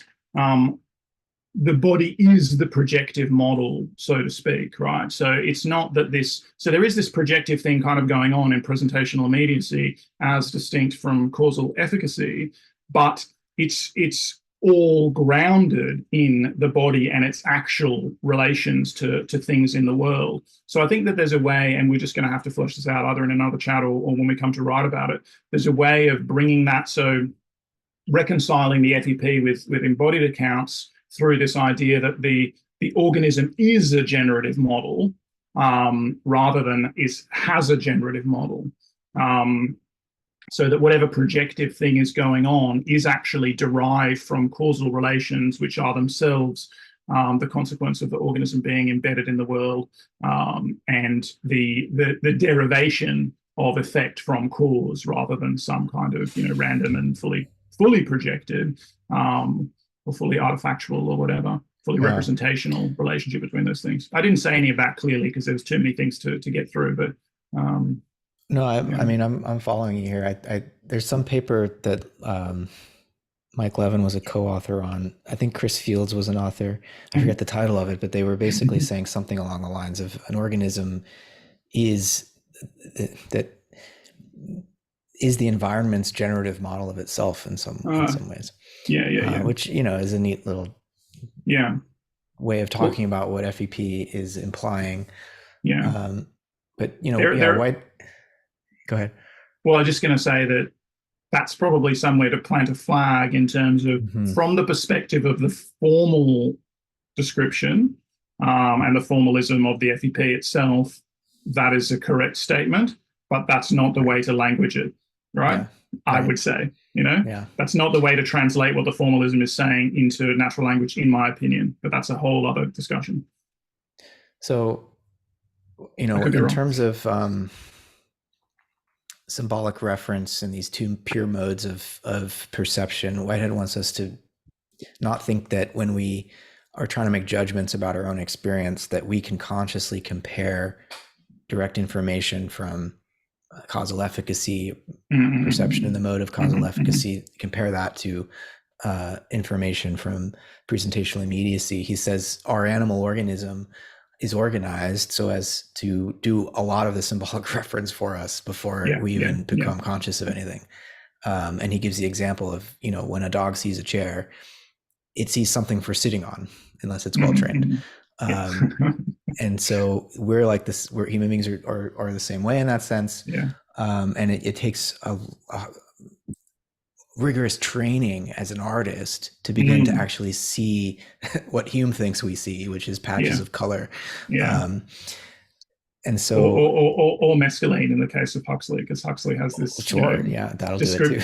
the body is the projective model, so to speak, right? So it's not that so there is this projective thing kind of going on in presentational immediacy as distinct from causal efficacy, but it's all grounded in the body and its actual relations to things in the world. So I think that there's a way, and we're just going to have to flesh this out either in another chat or when we come to write about it, there's a way of bringing that, so reconciling the FEP with embodied accounts through this idea that the organism is a generative model, rather than has a generative model. So that whatever projective thing is going on is actually derived from causal relations, which are themselves the consequence of the organism being embedded in the world, and the derivation of effect from cause, rather than some kind of random and fully projected, or fully artifactual, or whatever, fully Wow. representational relationship between those things. I didn't say any of that clearly because there was too many things to get through, but No, I yeah. mean, I'm following you here. There's some paper that Mike Levin was a co-author on. I think Chris Fields was an author. I forget the title of it, but they were basically saying something along the lines of an organism is that is the environment's generative model of itself in some ways, Yeah. which is a neat little Yeah. way of Well, talking about what FEP is implying. yeah. But There. White. Go ahead. Well, I'm just going to say that that's probably somewhere to plant a flag in terms of, Mm-hmm. from the perspective of the formal description and the formalism of the FEP itself, that is a correct statement, but that's not the Right. way to language it, right? Yeah. I Right. would say, you know, Yeah. that's not the way to translate what the formalism is saying into natural language, in my opinion. But that's a whole other discussion. So, I could be in wrong. terms of symbolic reference and these two pure modes of perception, Whitehead wants us to not think that when we are trying to make judgments about our own experience, that we can consciously compare direct information from causal efficacy, perception in Mm-hmm. the mode of causal Mm-hmm. efficacy, compare that to information from presentational immediacy. He says our animal organism is organized so as to do a lot of the symbolic reference for us before Yeah, we yeah, even yeah. become conscious of anything. And he gives the example of, when a dog sees a chair, it sees something for sitting on, unless it's well trained. Mm-hmm. Yes. Um, and so we're like this. We're human beings are the same way in that sense. Yeah, And it takes a rigorous training as an artist to begin to mm, actually see what Hume thinks we see, which is patches yeah, of color. yeah. Um, and or, so, or, or mescaline in the case of Huxley, because Huxley has this, sure, yeah, that'll do it too.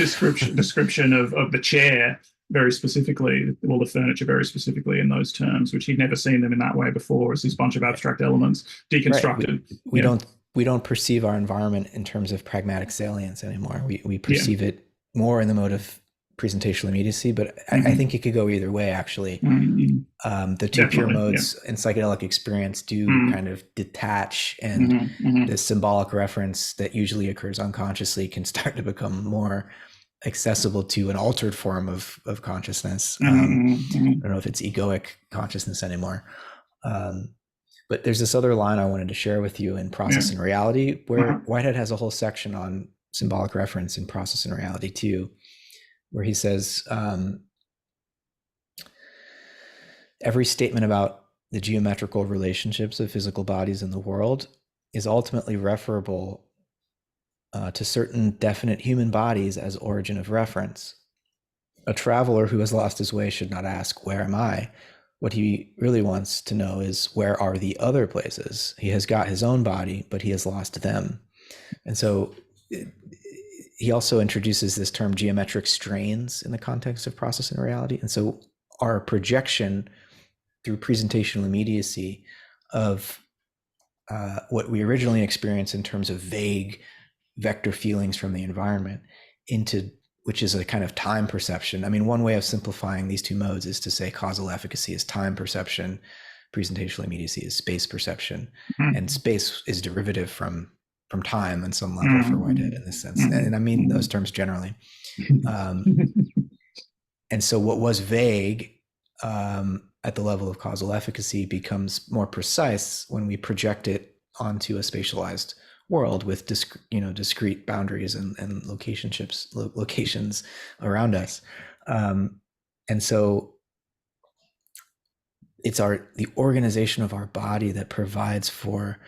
description of the chair very specifically, all the furniture very specifically in those terms, which he'd never seen them in that way before, as this bunch of Right, abstract elements right. deconstructed. We Yeah, don't perceive our environment in terms of pragmatic salience anymore. We yeah, perceive it more in the mode of presentational immediacy, but I mm-hmm. think it could go either way. Actually, Mm-hmm. the two pure Definitely, yeah, modes in psychedelic experience do mm-hmm. kind of detach, and Mm-hmm. the symbolic reference that usually occurs unconsciously can start to become more accessible to an altered form of consciousness. I Mm-hmm. don't know if it's egoic consciousness anymore. Um, but there's this other line I wanted to share with you in Yeah, Process and Reality, uh-huh. where Whitehead has a whole section on symbolic reference in Process and Reality too, where he says, every statement about the geometrical relationships of physical bodies in the world is ultimately referable to certain definite human bodies as origin of reference. A traveler who has lost his way should not ask, "Where am I?" What he really wants to know is, where are the other places? He has got his own body, but he has lost them. And so he also introduces this term geometric strains in the context of process and reality. And so our projection through presentational immediacy of what we originally experienced in terms of vague vector feelings from the environment into, which is a kind of time perception. I mean, one way of simplifying these two modes is to say causal efficacy is time perception, presentational immediacy is space perception, and Mm-hmm. space is derivative from time on some level for Whitehead in this sense. Mm-hmm. And I mean Mm-hmm. those terms generally. Um, and so what was vague at the level of causal efficacy becomes more precise when we project it onto a spatialized world with discrete boundaries and locations around us. And so it's the organization of our body that provides for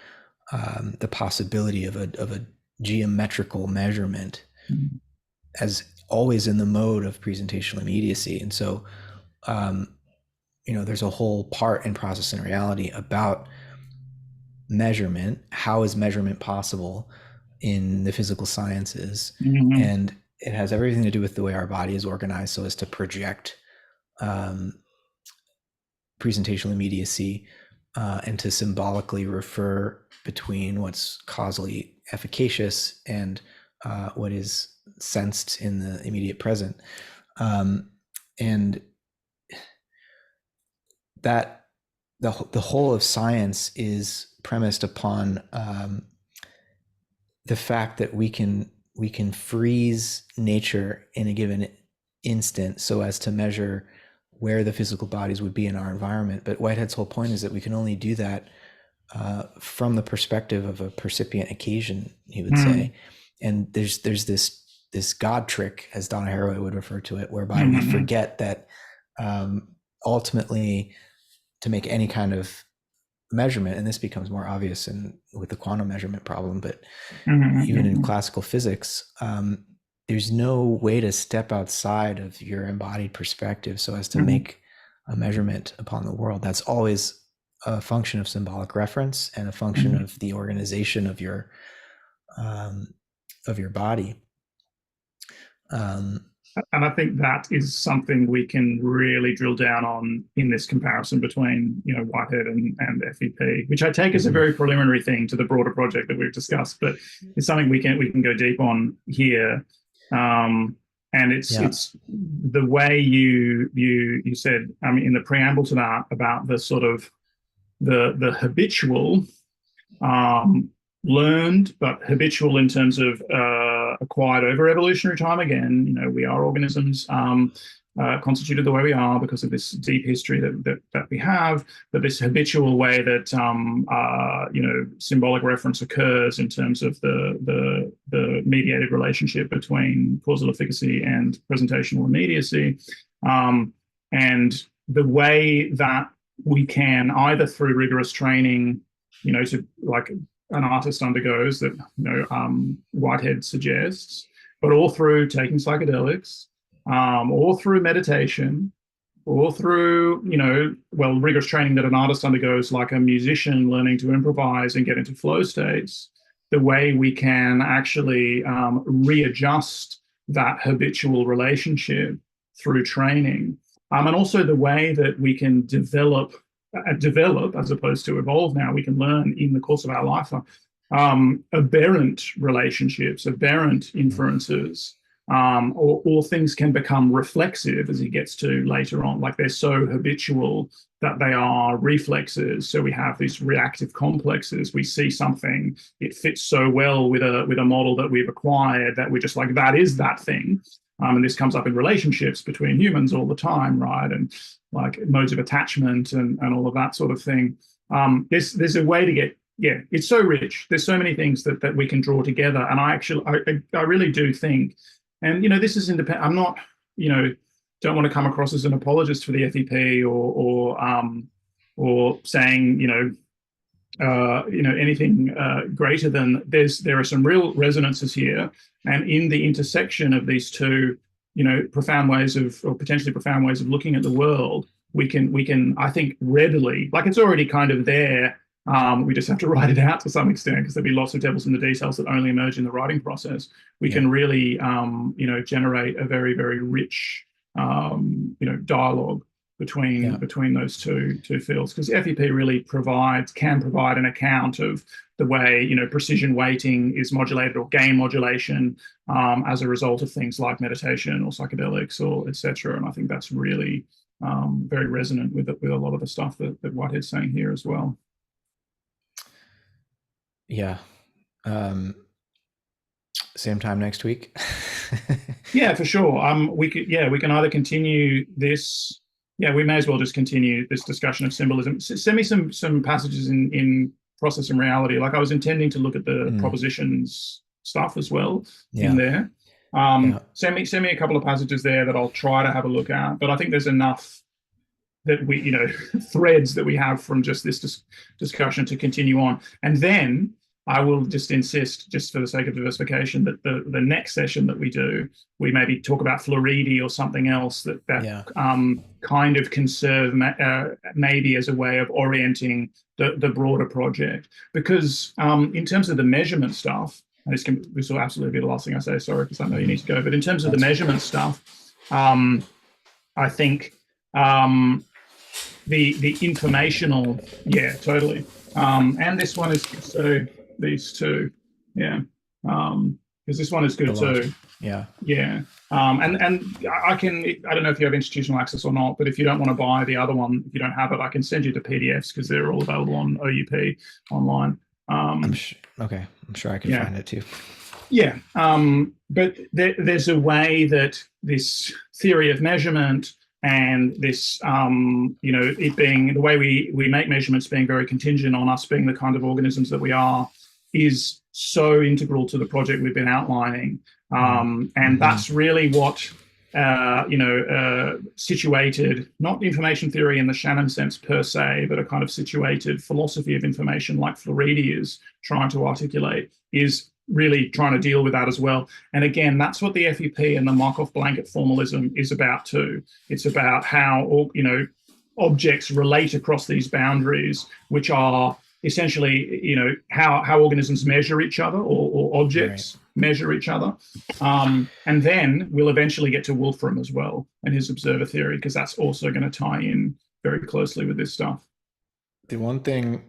the possibility of a geometrical measurement as always in the mode of presentational immediacy. And so there's a whole part in Process and Reality about measurement. How is measurement possible in the physical sciences? Mm-hmm. And it has everything to do with the way our body is organized so as to project um, presentational immediacy and to symbolically refer between what's causally efficacious and what is sensed in the immediate present. And that the whole of science is premised upon the fact that we can freeze nature in a given instant so as to measure where the physical bodies would be in our environment. But Whitehead's whole point is that we can only do that from the perspective of a percipient occasion, he would say. And there's this God trick, as Donna Haraway would refer to it, whereby we Mm-hmm. forget that ultimately, to make any kind of measurement, and this becomes more obvious with the quantum measurement problem, but even in Mm-hmm. classical physics, there's no way to step outside of your embodied perspective so as to Mm-hmm. make a measurement upon the world, that's always a function of symbolic reference and a function Mhm. of the organization um, of your body. Um, And I think that is something we can really drill down on in this comparison between, Whitehead and FEP, which I take as a mhm. very preliminary thing to the broader project that we've discussed, but it's something we can go deep on here. Um, and Yeah. it's the way you said, I mean, in the preamble to that about the sort of the habitual, um, learned but habitual in terms of acquired over evolutionary time. Again, we are organisms, constituted the way we are because of this deep history that we have, but this habitual way that symbolic reference occurs in terms of the mediated relationship between causal efficacy and presentational immediacy, and the way that we can either through rigorous training, to like an artist undergoes that Whitehead suggests, but all through taking psychedelics, all through meditation, all through rigorous training that an artist undergoes, like a musician learning to improvise and get into flow states. The way we can actually readjust that habitual relationship through training, and also the way that we can develop as opposed to evolve. Now we can learn in the course of our lifetime aberrant relationships, aberrant inferences, or things can become reflexive as he gets to later on. Like they're so habitual that they are reflexes. So we have these reactive complexes. We see something, it fits so well with a model that we've acquired that we're just like, that is that thing. And this comes up in relationships between humans all the time, right? And like modes of attachment and all of that sort of thing. There's a way to get, yeah, it's so rich. There's so many things that we can draw together. And I really do think, and this is independent. I'm not, don't want to come across as an apologist for the FEP or saying, anything greater than there are some real resonances here, and in the intersection of these two, profound ways of, or potentially profound ways of looking at the world, we can I think readily, like it's already kind of there. We just have to write it out to some extent because there'll be lots of devils in the details that only emerge in the writing process. We Yeah. can really, generate a very, very rich, dialogue between Yeah. between those two fields, because FEP really can provide an account of the way precision weighting is modulated, or gain modulation, as a result of things like meditation or psychedelics or etc. And I think that's really very resonant with a lot of the stuff that Whitehead's saying here as well. Yeah. Um, Same time next week. Yeah, for sure. We can either continue this. Yeah, we may as well just continue this discussion of symbolism. Send me some passages in Process and Reality. Like I was intending to look at the Mm, propositions stuff as well in yeah. there. Yeah. Send me a couple of passages there that I'll try to have a look at. But I think there's enough that we, threads that we have from just this discussion to continue on. And then I will just insist, just for the sake of diversification, that the next session that we do, we maybe talk about Floridi or something else that Yeah. kind of can serve maybe as a way of orienting the broader project. Because in terms of the measurement stuff, and this will absolutely be the last thing I say, sorry, because I know you need to go, but in terms of the measurement stuff, I think the informational, yeah, totally. And this one is, so these two, yeah, because this one is The good logic. too. Yeah. Yeah. And I don't know if you have institutional access or not, but if you don't want to buy the other one, if you don't have it, I can send you the PDFs because they're all available on OUP online. Okay. I'm sure I can Yeah. find it too. Yeah. But there's a way that this theory of measurement and this, it being the way we make measurements being very contingent on us being the kind of organisms that we are, is so integral to the project we've been outlining. And that's really what, situated, not information theory in the Shannon sense per se, but a kind of situated philosophy of information like Floridi is trying to articulate, is really trying to deal with that as well. And again, that's what the FEP and the Markov blanket formalism is about too. It's about how, objects relate across these boundaries, which are essentially, how organisms measure each other, or Right. objects measure each other. And then we'll eventually get to Wolfram as well and his observer theory, because that's also going to tie in very closely with this stuff. The one thing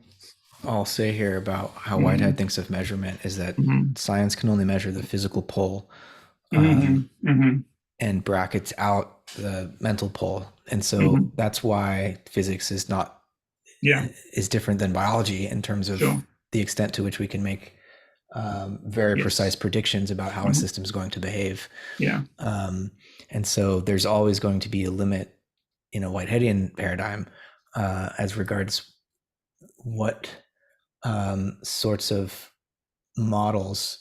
I'll say here about how Whitehead Mm-hmm. thinks of measurement is that Mm-hmm. science can only measure the physical pole, Mm-hmm. Mm-hmm. and brackets out the mental pole. And so Mm-hmm. that's why physics Yeah, is different than biology in terms of sure. the extent to which we can make very precise Yes. predictions about how a Mm-hmm. system is going to behave. Yeah. Um, and so there's always going to be a limit in a Whiteheadian paradigm as regards what sorts of models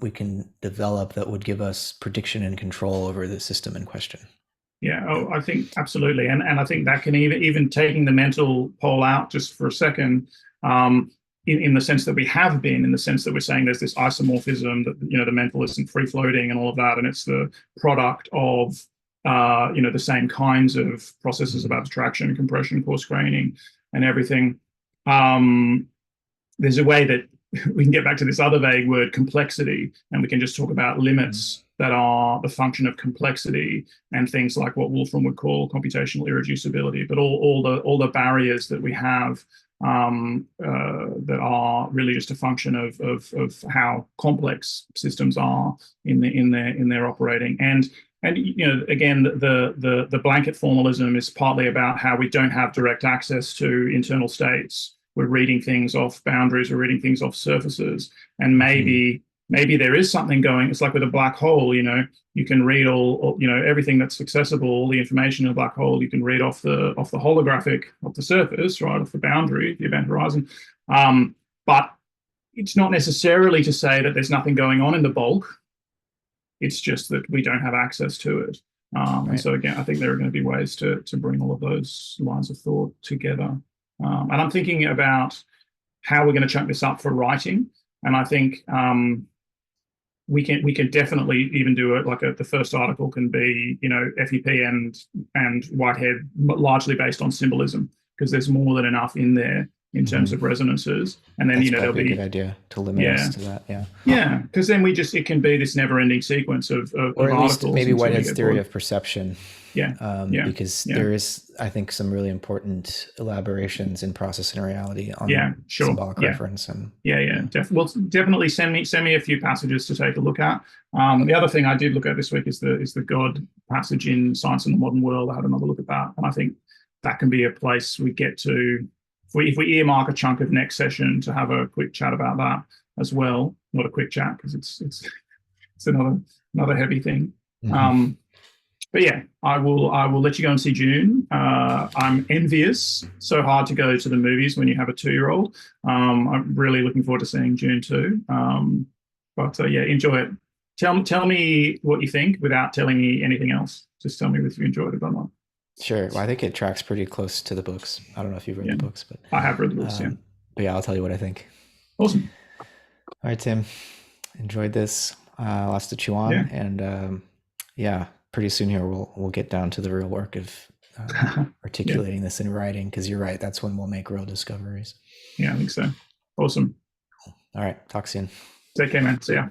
we can develop that would give us prediction and control over the system in question. Yeah, Yeah. oh, I think absolutely, and I think that can even taking the mental pole out just for a second, um, in the sense that we have been, in the sense that we're saying there's this isomorphism that the mental isn't free floating and all of that, and it's the product of the same kinds of processes of Mm-hmm. abstraction, compression, coarse graining, and everything. Um, there's a way that we can get back to this other vague word, complexity, and we can just talk about limits that are the function of complexity, and things like what Wolfram would call computational irreducibility, but all the barriers that we have, that are really just a function of how complex systems are in their operating. And again, the blanket formalism is partly about how we don't have direct access to internal states. We're reading things off boundaries, we're reading things off surfaces, and Mm-hmm. maybe there is something going. It's like with a black hole, you can read all everything that's accessible, all the information in a black hole. You can read off the holographic, off the surface, right, off the boundary, the event horizon. But it's not necessarily to say that there's nothing going on in the bulk. It's just that we don't have access to it. And Right. so again, I think there are going to be ways to bring all of those lines of thought together. And I'm thinking about how we're going to chunk this up for writing. And I think we can definitely even do it like the first article can be FEP and Whitehead, largely based on symbolism, because there's more than enough in there in terms Mm-hmm. of resonances. And then That's there'll probably a good be, idea to limit us yeah, to that. Yeah. yeah, because then it can be this never-ending sequence Or of at least articles maybe until we Whitehead's get theory bored. of perception, Yeah, yeah, because yeah, there is, I think, some really important elaborations in process and reality on yeah, sure, symbolic yeah. reference. And Yeah, yeah, yeah. well, definitely send me a few passages to take a look at. The other thing I did look at this week is the God passage in Science in the Modern World. I had another look at that, and I think that can be a place we get to if we earmark a chunk of next session to have a quick chat about that as well. Not a quick chat, because it's another heavy thing. Mm-hmm. Um, but yeah, I will let you go and see June. I'm envious. So hard to go to the movies when you have a 2-year-old. I'm really looking forward to seeing June too. But yeah, enjoy it. Tell me what you think without telling me anything else. Just tell me if you enjoyed it or not. Sure. Well, I think it tracks pretty close to the books. I don't know if you've read Yeah, the books, I have read the books. Yeah, um, but yeah, I'll tell you what I think. awesome. All right, Tim. Enjoyed this. Lots to chew Yeah, on, and yeah, pretty soon here we'll get down to the real work of yeah, articulating this in writing. Because you're right, that's when we'll make real discoveries. yeah. I think so. Awesome. All right, talk soon. Take care, man. See ya.